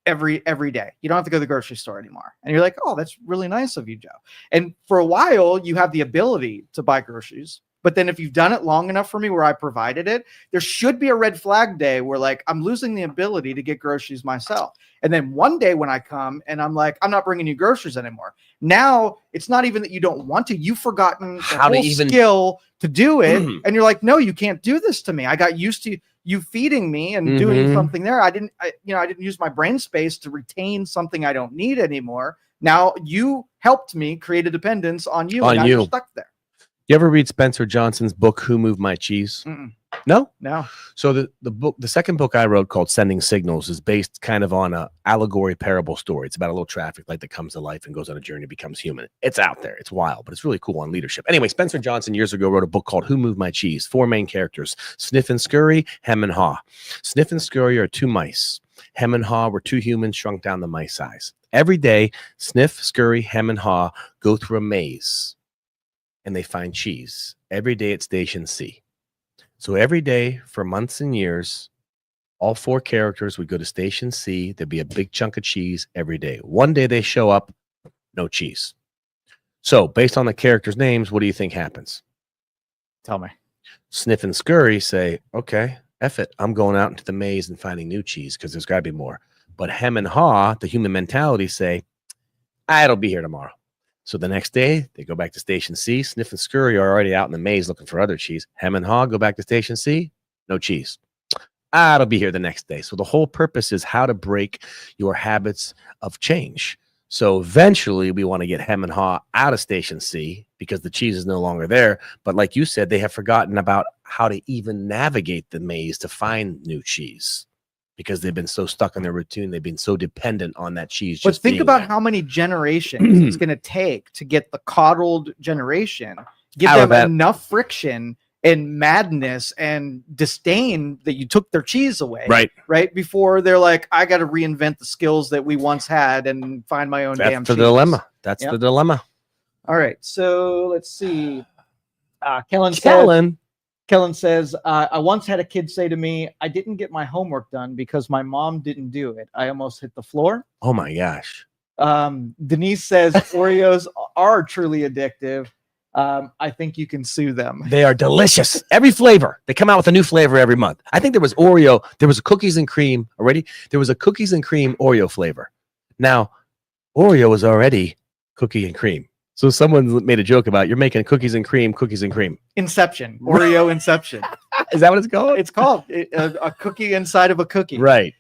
every day. You don't have to go to the grocery store anymore. And you're like, oh, that's really nice of you, Joe. And for a while, you have the ability to buy groceries. But then if you've done it long enough for me where I provided it, there should be a red flag day where like I'm losing the ability to get groceries myself. And then one day when I come and I'm like, I'm not bringing you groceries anymore. Now it's not even that you don't want to. You've forgotten how to even skill to do it. And you're like, no, you can't do this to me. I got used to you feeding me and doing something there. I didn't use my brain space to retain something I don't need anymore. Now you helped me create a dependence on you. And you're stuck there. You ever read Spencer Johnson's book, Who Moved My Cheese? No. So the second book I wrote called Sending Signals is based kind of on a allegory parable story. It's about a little traffic light that comes to life and goes on a journey, becomes human. It's out there. It's wild, but it's really cool on leadership. Anyway, Spencer Johnson years ago wrote a book called Who Moved My Cheese? 4 main characters, Sniff and Scurry, Hem and Haw. Sniff and Scurry are 2 mice. Hem and Haw were 2 humans shrunk down to mice size. Every day, Sniff, Scurry, Hem, and Haw go through a maze and they find cheese every day at Station C. So every day for months and years, all 4 characters would go to Station C. There'd be a big chunk of cheese every day. One day they show up, no cheese. So based on the characters' names, what do you think happens? Tell me. Sniff and Scurry say, okay, F it. I'm going out into the maze and finding new cheese because there's got to be more. But Hem and Haw, the human mentality, say, it'll be here tomorrow. So the next day, they go back to Station C. Sniff and Scurry are already out in the maze looking for other cheese. Hem and Haw go back to Station C. No cheese. It'll be here the next day. So the whole purpose is how to break your habits of change. So eventually, we want to get Hem and Haw out of Station C because the cheese is no longer there. But like you said, they have forgotten about how to even navigate the maze to find new cheese. Because they've been so stuck in their routine, they've been so dependent on that cheese. But think about how many generations it's going to take to get the coddled generation, give them enough friction and madness and disdain that you took their cheese away. Right. Before they're like, I got to reinvent the skills that we once had and find my own damn cheese. That's the dilemma. That's the dilemma. All right. So let's see. Kellen says, I once had a kid say to me, I didn't get my homework done because my mom didn't do it. I almost hit the floor. Oh my gosh. Denise says Oreos are truly addictive. I think you can sue them. They are delicious. Every flavor. They come out with a new flavor every month. I think there was Oreo. There was a cookies and cream already. There was a cookies and cream Oreo flavor. Now, Oreo is already cookie and cream. So someone made a joke about you're making cookies and cream. Inception. Oreo Inception. Is that what it's called? It's called a cookie inside of a cookie. Right.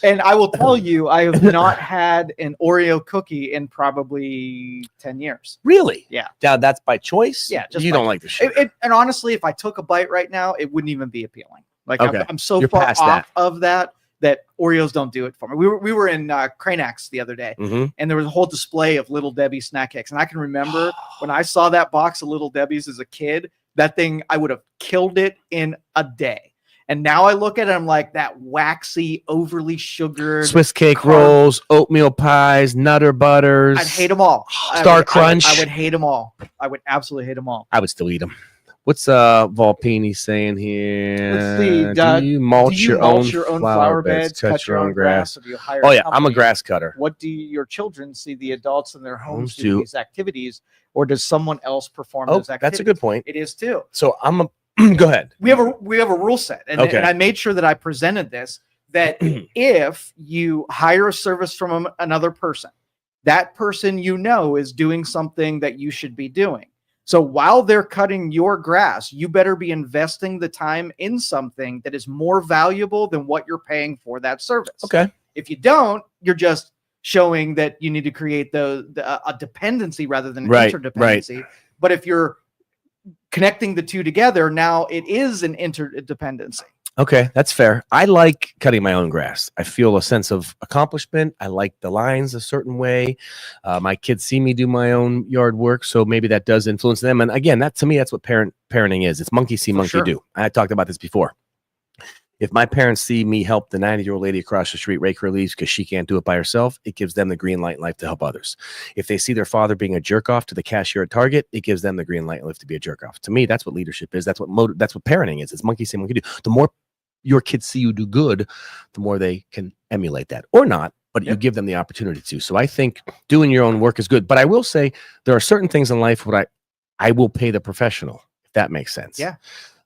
And I will tell you, I have not had an Oreo cookie in probably 10 years. Really? Yeah. Now that's by choice? Yeah. You don't like the sugar. And honestly, if I took a bite right now, it wouldn't even be appealing. Like Okay. I'm so You're far past off of that Oreos don't do it for me. We were in Cranex the other day, Mhm. and there was a whole display of Little Debbie snack cakes. And I can remember when I saw that box of Little Debbie's as a kid, that thing, I would have killed it in a day. And now I look at it, I'm like, that waxy, overly sugared Swiss cake rolls, oatmeal pies, Nutter Butters. I'd hate them all. Star Crunch. I would hate them all. I would absolutely hate them all. I would still eat them. What's Volpini saying here? Let's see. Do you mulch your own flower beds, cut your own grass? Or do you hire Oh a yeah, I'm a company? grass cutter. What do your children see the adults in their homes Homes do do. these activities, or does someone else perform those activities? That's a good point. It is too. So I'm a go ahead. We have a rule set, and I made sure that I presented this, that if you hire a service from another person, that person is doing something that you should be doing. So while they're cutting your grass, you better be investing the time in something that is more valuable than what you're paying for that service. Okay. If you don't, you're just showing that you need to create a dependency rather than an interdependency. But if you're connecting the two together, now it is an interdependency. Okay, that's fair. I like cutting my own grass. I feel a sense of accomplishment. I like the lines a certain way. My kids see me do my own yard work, so maybe that does influence them. And again, that to me, that's what parenting is. It's monkey see, monkey do. I talked about this before. If my parents see me help the 90-year-old lady across the street rake her leaves because she can't do it by herself, it gives them the green light in life to help others. If they see their father being a jerk off to the cashier at Target, it gives them the green light in life to be a jerk off. To me, that's what leadership is. That's what parenting is. It's monkey see, monkey do. The more your kids see you do good, the more they can emulate that, or not, but you give them the opportunity to. So I think doing your own work is good. But I will say there are certain things in life where I will pay the professional, if that makes sense. Yeah.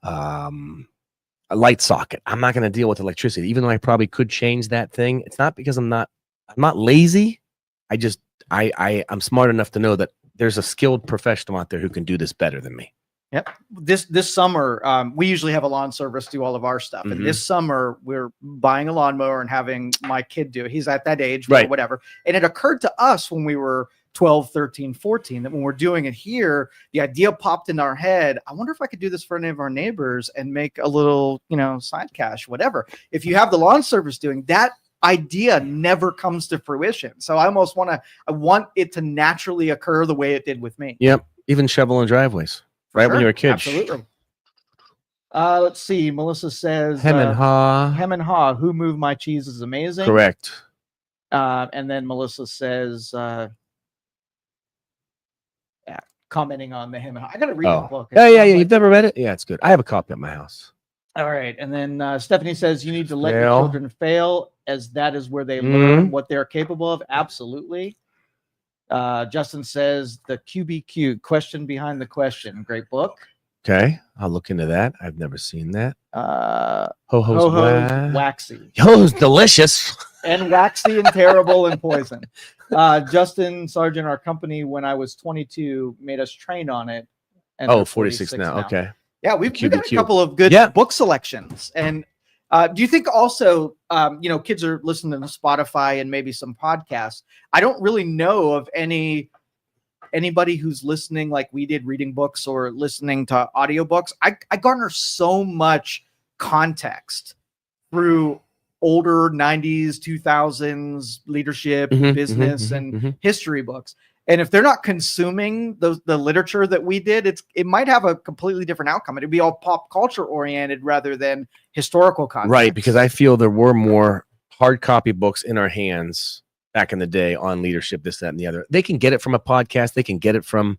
A light socket. I'm not going to deal with electricity, even though I probably could change that thing. It's not because I'm not lazy. I'm smart enough to know that there's a skilled professional out there who can do this better than me. Yep. This summer, we usually have a lawn service do all of our stuff. And this summer, we're buying a lawnmower and having my kid do it. He's at that age, or whatever. And it occurred to us when we were 12, 13, 14, that when we're doing it here, the idea popped in our head. I wonder if I could do this for any of our neighbors and make a little, side cash, whatever. If you have the lawn service doing that, idea never comes to fruition. So I want it to naturally occur the way it did with me. Yep. Even shoveling driveways. Right, when you were a kid. Absolutely. Let's see. Melissa says hem and haw. Who moved my cheese is amazing. Correct. And then Melissa says, commenting on the hem and haw. I gotta read the book. Yeah. You've never read it? Yeah, it's good. I have a copy at my house. All right. And then Stephanie says you need to let your children fail, as that is where they learn what they're capable of. Absolutely. Justin says the QBQ, question behind the question. Great book. Okay. I'll look into that. I've never seen that. Ho-Ho's waxy. Ho-Ho's delicious. And waxy and terrible and poison. Justin Sargent, our company, when I was 22, made us train on it. And 46 now. Okay. Yeah, we've got a couple of good book selections. And do you think also, kids are listening to Spotify and maybe some podcasts? I don't really know of anybody who's listening like we did, reading books or listening to audiobooks. I garner so much context through older 90s, 2000s leadership, business, and history books. And if they're not consuming the literature that we did, it might have a completely different outcome. It'd be all pop culture oriented rather than historical content. Right, because I feel there were more hard copy books in our hands back in the day on leadership, this, that, and the other. They can get it from a podcast. They can get it from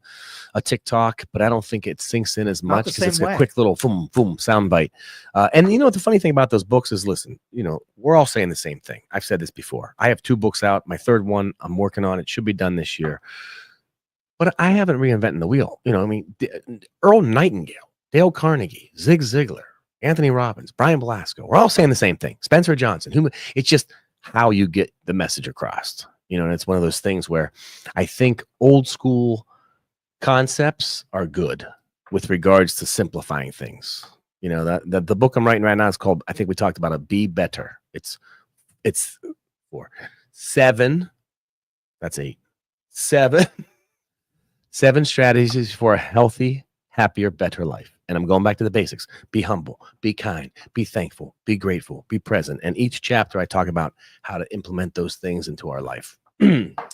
a TikTok, but I don't think it sinks in as much because it's a quick little boom, boom sound bite. And you know what the funny thing about those books is, listen, you know, we're all saying the same thing. I've said this before. I have 2 books out. My 3rd one I'm working on. It should be done this year. But I haven't reinvented the wheel. You know, I mean, Earl Nightingale, Dale Carnegie, Zig Ziglar, Anthony Robbins, Brian Blasko, we're all saying the same thing. Spencer Johnson. It's just how you get the message across. You know, and it's one of those things where I think old school concepts are good with regards to simplifying things. You know, that the book I'm writing right now is called, I think we talked about it, Be Better. It's 7. That's 8. 7 strategies for a healthy, happier, better life. And I'm going back to the basics. Be humble, be kind, be thankful, be grateful, be present. And each chapter I talk about how to implement those things into our life.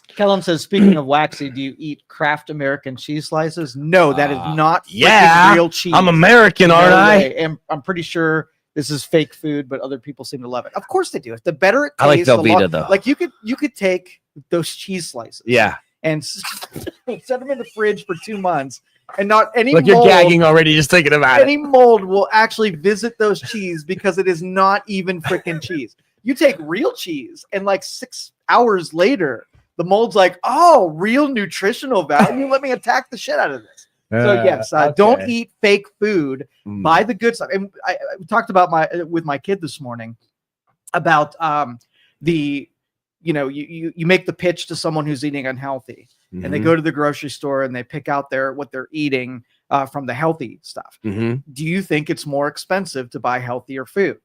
Kellen says, speaking of waxy, do you eat Kraft American cheese slices? No, that is not real cheese. I'm American, aren't I? And I'm pretty sure this is fake food, but other people seem to love it. Of course they do. The better it tastes, I like Velveeta though. Like you could take those cheese slices. Yeah. And set them in the fridge for 2 months, and not any mold. You're gagging already just thinking about any mold will actually visit those cheese because it is not even freaking cheese. You take real cheese, and like 6 hours later, the mold's like, oh, real nutritional value. Let me attack the shit out of this. So yes, okay. Don't eat fake food. Buy the good stuff. And I talked about with my kid this morning about you know, you make the pitch to someone who's eating unhealthy, and they go to the grocery store and they pick out what they're eating from the healthy stuff. Do you think it's more expensive to buy healthier food?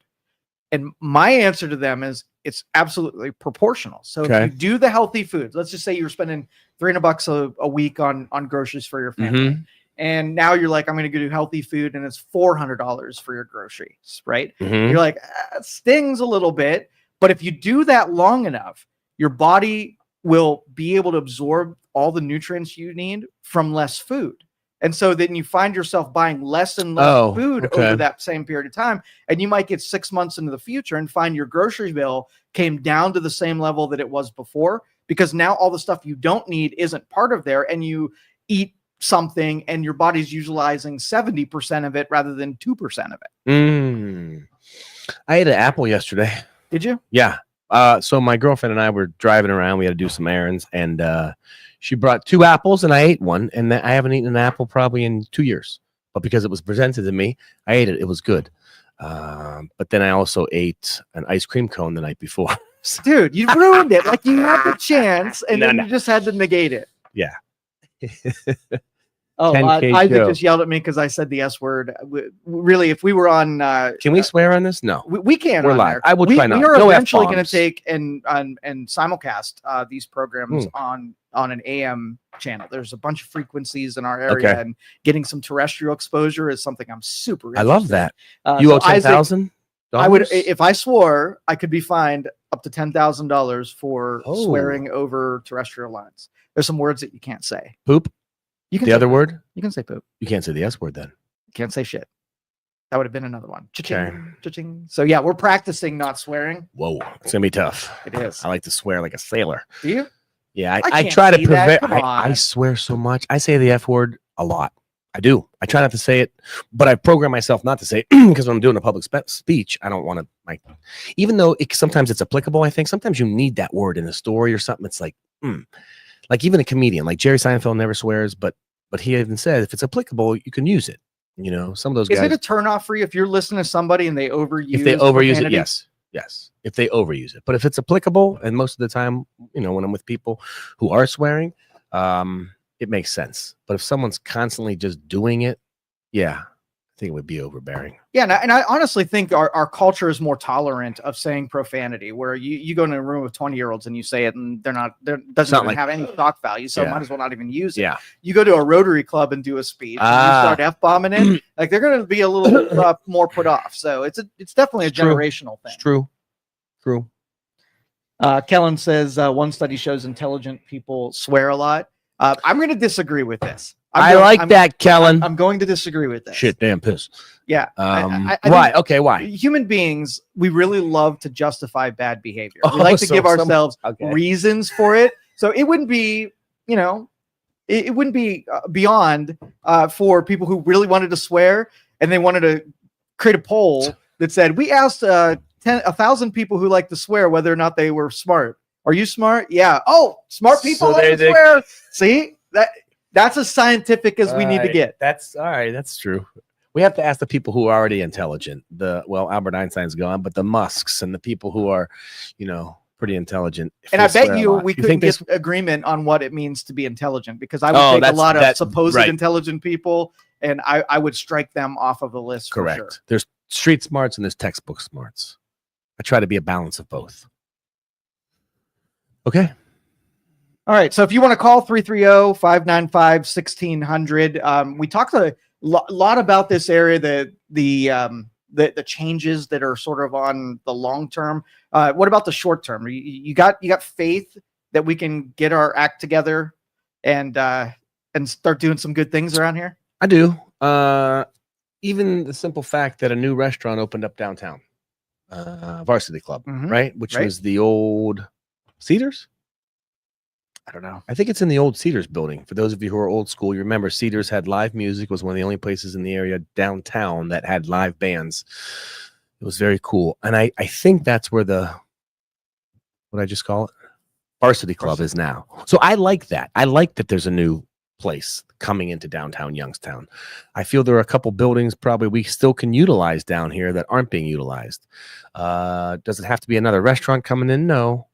And my answer to them is it's absolutely proportional. So if you do the healthy foods, let's just say you're spending $300 a week on groceries for your family. And now you're like, I'm going to go do healthy food, and it's $400 for your groceries, right? You're like, it stings a little bit. But if you do that long enough, your body will be able to absorb all the nutrients you need from less food. And so then you find yourself buying less and less food over that same period of time. And you might get 6 months into the future and find your grocery bill came down to the same level that it was before, because now all the stuff you don't need isn't part of there, and you eat something and your body's utilizing 70% of it rather than 2% of it. I ate an apple yesterday. Did you? Yeah. So my girlfriend and I were driving around. We had to do some errands, and she brought 2 apples, and I ate one. And I haven't eaten an apple probably in 2 years. But because it was presented to me, I ate it. It was good. But then I also ate an ice cream cone the night before. Dude, you ruined it. Like, you had the chance, and then you just had to negate it. Yeah. Oh, Isaac just yelled at me because I said the S word. Really, if we were on, can we swear on this? No, we can't. We're live. I will try not. We are eventually going to take and simulcast these programs on an AM channel. There's a bunch of frequencies in our area, and getting some terrestrial exposure is something I'm super interested I love that. You owe $10,000? I would, if I swore, I could be fined up to $10,000 for swearing over terrestrial lines. There's some words that you can't say. Poop. You can the other word? You can say poop. You can't say the S word then. You can't say shit. That would have been another one. Cha-ching, cha-ching. So yeah, we're practicing not swearing. Whoa, it's gonna be tough. It is. I like to swear like a sailor. Do you? Yeah, I try to prevent. I swear so much. I say the F word a lot. I do. I try not to say it, but I program myself not to say it because when I'm doing a public speech, I don't want to, even though sometimes it's applicable, I think sometimes you need that word in a story or something. It's like, like even a comedian, like Jerry Seinfeld never swears, but he even said, if it's applicable, you can use it. You know, some of those guys. Is it a turnoff for you if you're listening to somebody and they overuse it? If they overuse it, yes. Yes. If they overuse it. But if it's applicable, and most of the time, you know, when I'm with people who are swearing, it makes sense. But if someone's constantly just doing it, yeah, I think it would be overbearing. Yeah, and I honestly think our culture is more tolerant of saying profanity, where you go in a room with 20-year-olds and you say it, and doesn't even have any thought value, so might as well not even use it. Yeah. You go to a Rotary Club and do a speech, and you start F-bombing it, like they're going to be a little more put off. So it's definitely a generational thing. It's true. True. Kellen says one study shows intelligent people swear a lot. I'm going to disagree with this. like that, Kellen. I'm going to disagree with this. Shit, damn piss. Yeah. Why? think Okay, why? Human beings, we really love to justify bad behavior. We Oh, like to so give ourselves okay. reasons for it. So it wouldn't be, it wouldn't be beyond for people who really wanted to swear and they wanted to create a poll that said, we asked 1,000 people who like to swear whether or not they were smart. Are you smart? Yeah. Oh, smart people like to swear. See, that's as scientific as we need to get. That's all right. That's true. We have to ask the people who are already intelligent. Albert Einstein's gone, but the Musks and the people who are, pretty intelligent. And I bet we couldn't get agreement on what it means to be intelligent, because I would take a lot of supposed intelligent people and I would strike them off of the list. Correct. For sure. There's street smarts and there's textbook smarts. I try to be a balance of both. Okay. All right. So if you want to call 330-595-1600, we talked a lot about this area, the changes that are sort of on the long term. What about the short term? You got faith that we can get our act together and start doing some good things around here? I do. Even the simple fact that a new restaurant opened up downtown, Varsity Club, right? Which was the old Cedars. I don't know. I think it's in the old Cedars building. For those of you who are old school, you remember Cedars had live music, was one of the only places in the area downtown that had live bands. It was very cool. And I think that's where what I just call it? Varsity Club is now. So I like that. I like that there's a new place coming into downtown Youngstown. I feel there are a couple buildings probably we still can utilize down here that aren't being utilized. Does it have to be another restaurant coming in? No.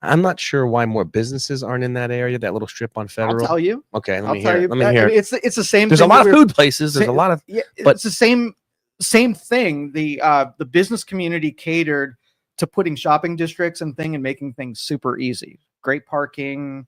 I'm not sure why more businesses aren't in that area, that little strip on Federal. I'll tell you. Okay, let me hear. Let me hear. It's the same. There's a lot of food places. There's a lot of, but it's the same thing. The business community catered to putting shopping districts and making things super easy. Great parking,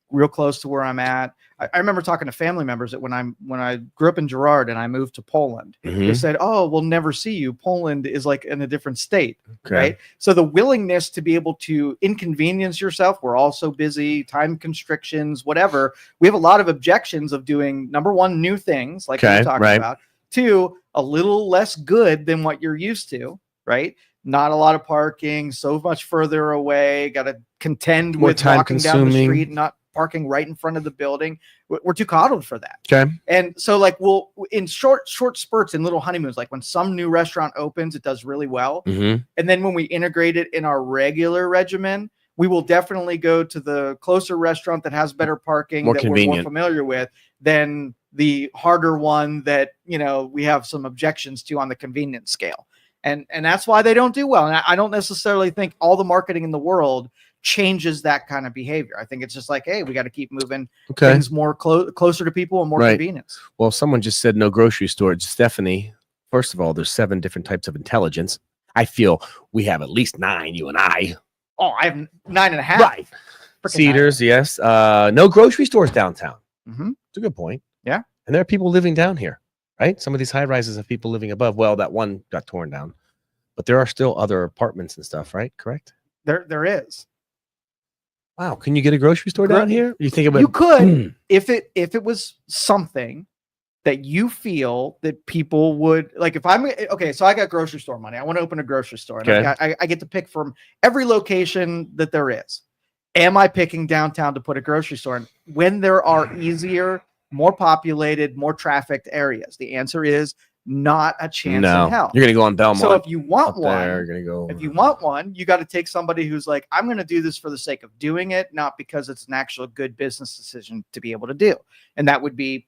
real close to where I'm at. I remember talking to family members that when I grew up in Girard and I moved to Poland, they said, "Oh, we'll never see you. Poland is like in a different state." Okay. Right? So the willingness to be able to inconvenience yourself, we're all so busy, time constrictions, whatever. We have a lot of objections of doing, number one, new things like we're talking about. Two, a little less good than what you're used to, right? Not a lot of parking, so much further away, got to contend with walking down the street, not parking right in front of the building. We're too coddled for that. Okay. And so we'll in short spurts, in little honeymoons, like when some new restaurant opens, it does really well. And then when we integrate it in our regular regimen, we will definitely go to the closer restaurant that has better parking, that we're more familiar with, than the harder one that, we have some objections to on the convenience scale. And that's why they don't do well. And I don't necessarily think all the marketing in the world changes that kind of behavior. I think it's just like, hey, we got to keep moving things more closer to people and more convenience. Well, someone just said no grocery store. Stephanie, first of all, there's 7 different types of intelligence. I feel we have at least 9, you and I. Oh, I have 9.5. Right. Cedars, 9. Yes. No grocery stores downtown. It's a good point. Yeah. And there are people living down here, right? Some of these high rises have people living above. Well, that one got torn down, but there are still other apartments and stuff, right? Correct? There is. Wow, can you get a grocery store down here? You think about you could if it was something that you feel that people would like. If I'm okay, so I got grocery store money. I want to open a grocery store, and I get to pick from every location that there is. Am I picking downtown to put a grocery store in when there are easier, more populated, more trafficked areas? The answer is not a chance in hell. You're gonna go on Belmont. So if you want one, if you want one, you got to take somebody who's like, I'm going to do this for the sake of doing it, not because it's an actual good business decision to be able to do. And that would be,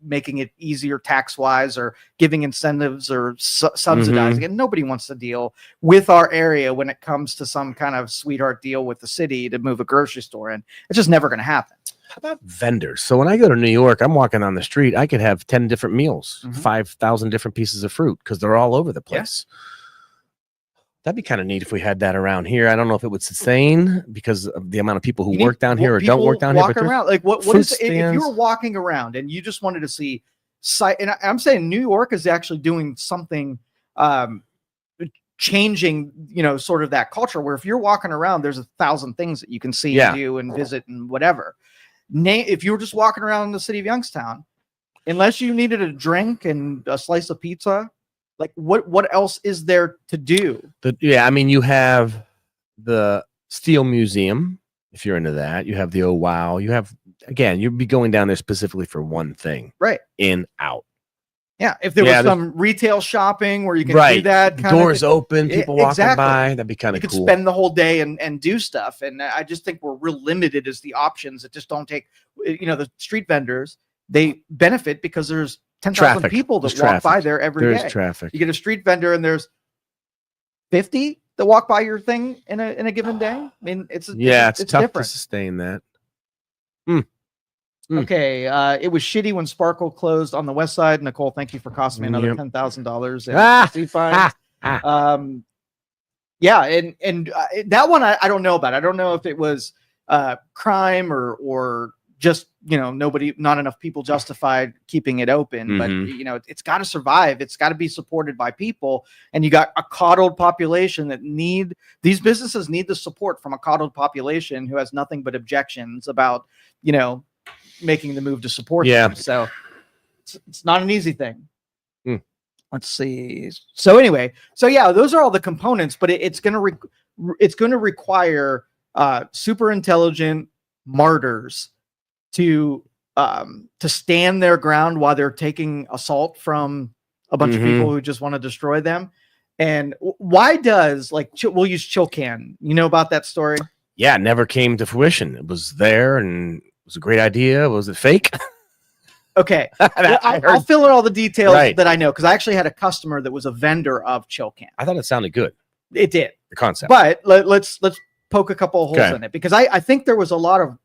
making it easier tax wise, or giving incentives, or subsidizing. And nobody wants to deal with our area when it comes to some kind of sweetheart deal with the city to move a grocery store in. It's just never going to happen. How about vendors? So when I go to New York, I'm walking on the street, I could have 10 different meals, 5,000 different pieces of fruit, because they're all over the place. Yeah. That'd be kind of neat if we had that around here. I don't know if it would sustain because of the amount of people who work down here or don't work down here. But around, like what is if you were walking around and you just wanted to see and I'm saying New York is actually doing something changing, sort of that culture where if you're walking around, there's 1,000 things that you can see and do and visit and whatever. if you were just walking around the city of Youngstown, unless you needed a drink and a slice of pizza, like what else is there to do? I mean, you have the Steel Museum, if you're into that. You have the Oh Wow. You have, again, you'd be going down there specifically for one thing. Right. In, out. Yeah. If there was some retail shopping where you can do that kind doors open, people walking by, that'd be kind of cool. You could spend the whole day and do stuff. And I just think we're real limited as the options that just don't take, the street vendors, they benefit because there's 10,000 people that walk by there every day. There's traffic. You get a street vendor and there's 50 that walk by your thing in a given day. I mean, it's tough different to sustain that. Okay, it was shitty when Sparkle closed on the west side. Nicole, thank you for costing me another $10,000 in fines. Yeah, and that one I don't know about. I don't know if it was crime or just not enough people justified keeping it open. But it's got to survive. It's got to be supported by people, and you got a coddled population that these businesses need the support from a coddled population who has nothing but objections about making the move to support them. So it's not an easy thing. Let's see. So anyway, those are all the components, but it's going to require super intelligent martyrs to stand their ground while they're taking assault from a bunch of people who just want to destroy them. And why does we'll use Chilcan? You know about that story? Yeah, it never came to fruition. It was there and it was a great idea. Was it fake? Okay. I'll fill in all the details that I know, because I actually had a customer that was a vendor of Chilcan. I thought it sounded good. It did. The concept. But let's poke a couple of holes in it, because I think there was a lot of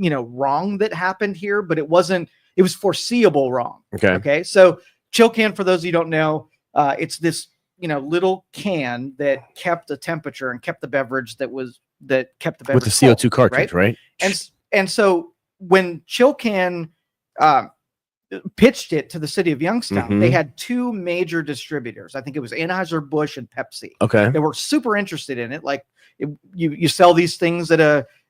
wrong that happened here, but it was foreseeable wrong. Okay. So Chilcan, for those of you who don't know, it's this little can that kept the temperature and kept the beverage with the CO2 cartridge, right? And so when Chilcan pitched it to the city of Youngstown, they had two major distributors. I think it was Anheuser-Busch and Pepsi. Okay. They were super interested in it. You sell these things at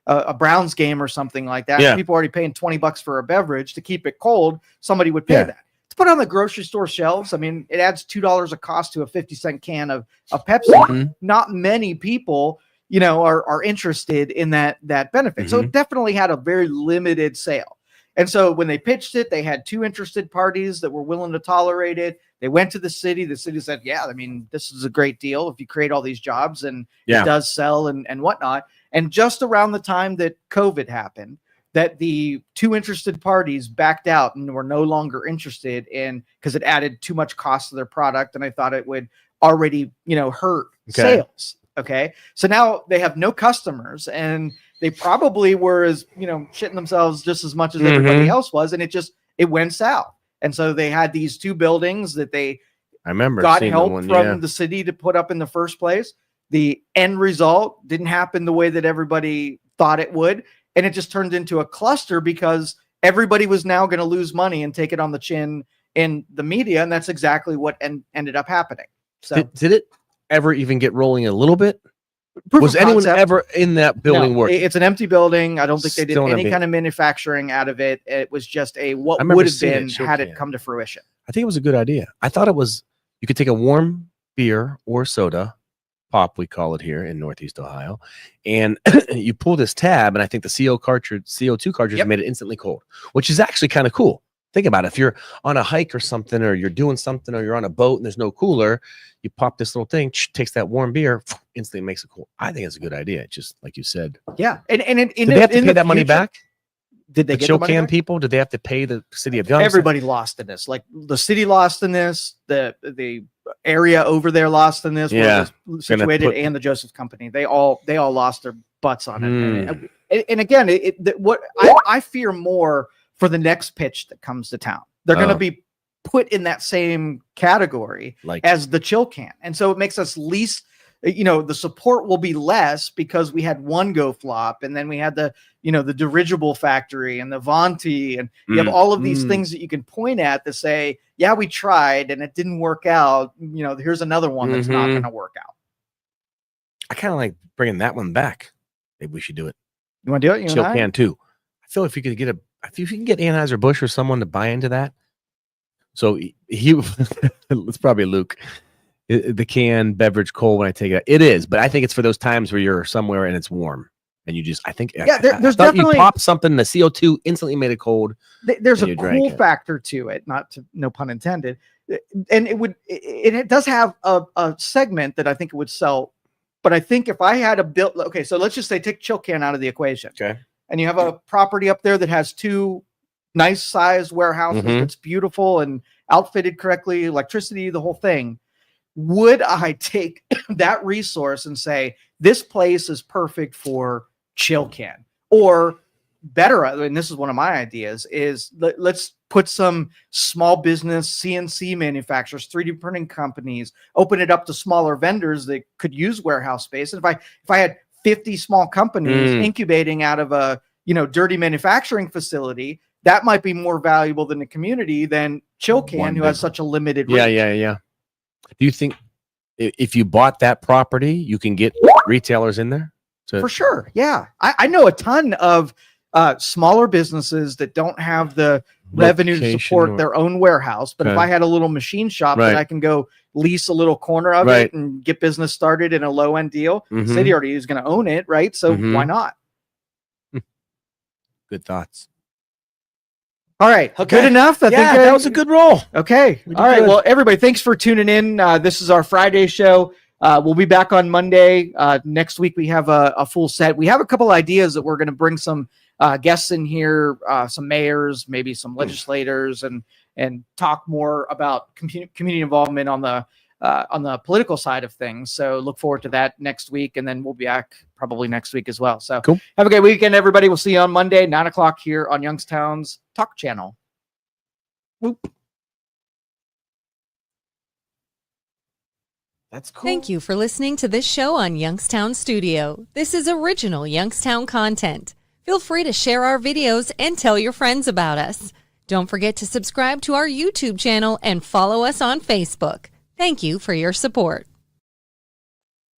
a Browns game or something like that. Yeah. People already paying $20 for a beverage to keep it cold. Somebody would pay that. To put on the grocery store shelves, I mean, it adds $2 a cost to a 50-cent can of Pepsi. Not many people, are interested in that benefit. So it definitely had a very limited sale. And so when they pitched it, they had two interested parties that were willing to tolerate it. They went to the city. The city said, yeah, I mean, this is a great deal if you create all these jobs and it does sell and whatnot. And just around the time that COVID happened, that the two interested parties backed out and were no longer interested because it added too much cost to their product. And I thought it would already, hurt sales. Okay. So now they have no customers, and they probably were shitting themselves just as much as everybody else was. And it went south. And so they had these two buildings that I remember got help from the city to put up in the first place. The end result didn't happen the way that everybody thought it would. And it just turned into a cluster because everybody was now going to lose money and take it on the chin in the media. And that's exactly what ended up happening. So did it ever even get rolling a little bit? Was anyone ever in that building working? It's an empty building. I don't think they did any kind of manufacturing out of it. It was just what would have been had it come to fruition. I think it was a good idea. I thought it was, you could take a warm beer or soda, pop we call it here in Northeast Ohio, and you pull this tab, and I think the CO2 cartridge made it instantly cold, which is actually kind of cool. Think about it. If you're on a hike or something, or you're doing something, or you're on a boat and there's no cooler, you pop this little thing, takes that warm beer, instantly makes it cool. I think it's a good idea. Just like you said. Yeah. And did they have to pay that money back? Did they get the money back? People? Did they have to pay the city of Youngstown? Everybody lost in this. Like the city lost in this. The area over there lost in this. Where it was situated, and the Joseph Company. They all lost their butts on it. And again, what I fear more for the next pitch that comes to town. They're going to be put in that same category as the Chilcan. And so it makes us least, the support will be less because we had one go flop, and then we had the dirigible factory and the Vonti, and you have all of these things that you can point at to say, yeah, we tried and it didn't work out. Here's another one that's not going to work out. I kind of like bringing that one back. Maybe we should do it. You want to do it? Chilcan too. I feel if you can get Anheuser-Busch or someone to buy into that. So he it's probably Luke. The canned beverage cold when I take it. It is, but I think it's for those times where you're somewhere and it's warm. And you just, I think, Yeah, there's thought definitely you pop something, the CO2 instantly made it cold. There's and a you drank cool it. factor to it, no pun intended. And it does have a segment that I think it would sell. But I think if I had okay, so let's just say take chill can out of the equation. Okay. And you have a property up there that has 2 nice sized warehouses that's beautiful and outfitted correctly, electricity, the whole thing. Would I take that resource and say, this place is perfect for chill can? Or better, and this is one of my ideas, is let's put some small business CNC manufacturers, 3D printing companies, open it up to smaller vendors that could use warehouse space. And if I had 50 small companies incubating out of a dirty manufacturing facility, that might be more valuable than the community than chill can, who has such a limited reach. Yeah. Do you think if you bought that property, you can get retailers in there? For sure. Yeah. I know a ton of smaller businesses that don't have the revenue to support their own warehouse. But if I had a little machine shop that I can go lease a little corner of it and get business started in a low end deal, city already is going to own it. Right. So why not? Good thoughts. All right. Okay. Good enough. I think that was a good roll. Okay. All right. Well, everybody, thanks for tuning in. This is our Friday show. We'll be back on Monday. Next week, we have a full set. We have a couple ideas that we're going to bring some guests in here, some mayors, maybe some legislators, and talk more about community involvement on the political side of things. So look forward to that next week. And then we'll be back probably next week as well. So cool. Have a great weekend, everybody. We'll see you on Monday, 9:00 here on Youngstown's Talk Channel. Whoop. That's cool. Thank you for listening to this show on Youngstown Studio. This is original Youngstown content. Feel free to share our videos and tell your friends about us. Don't forget to subscribe to our YouTube channel and follow us on Facebook. Thank you for your support.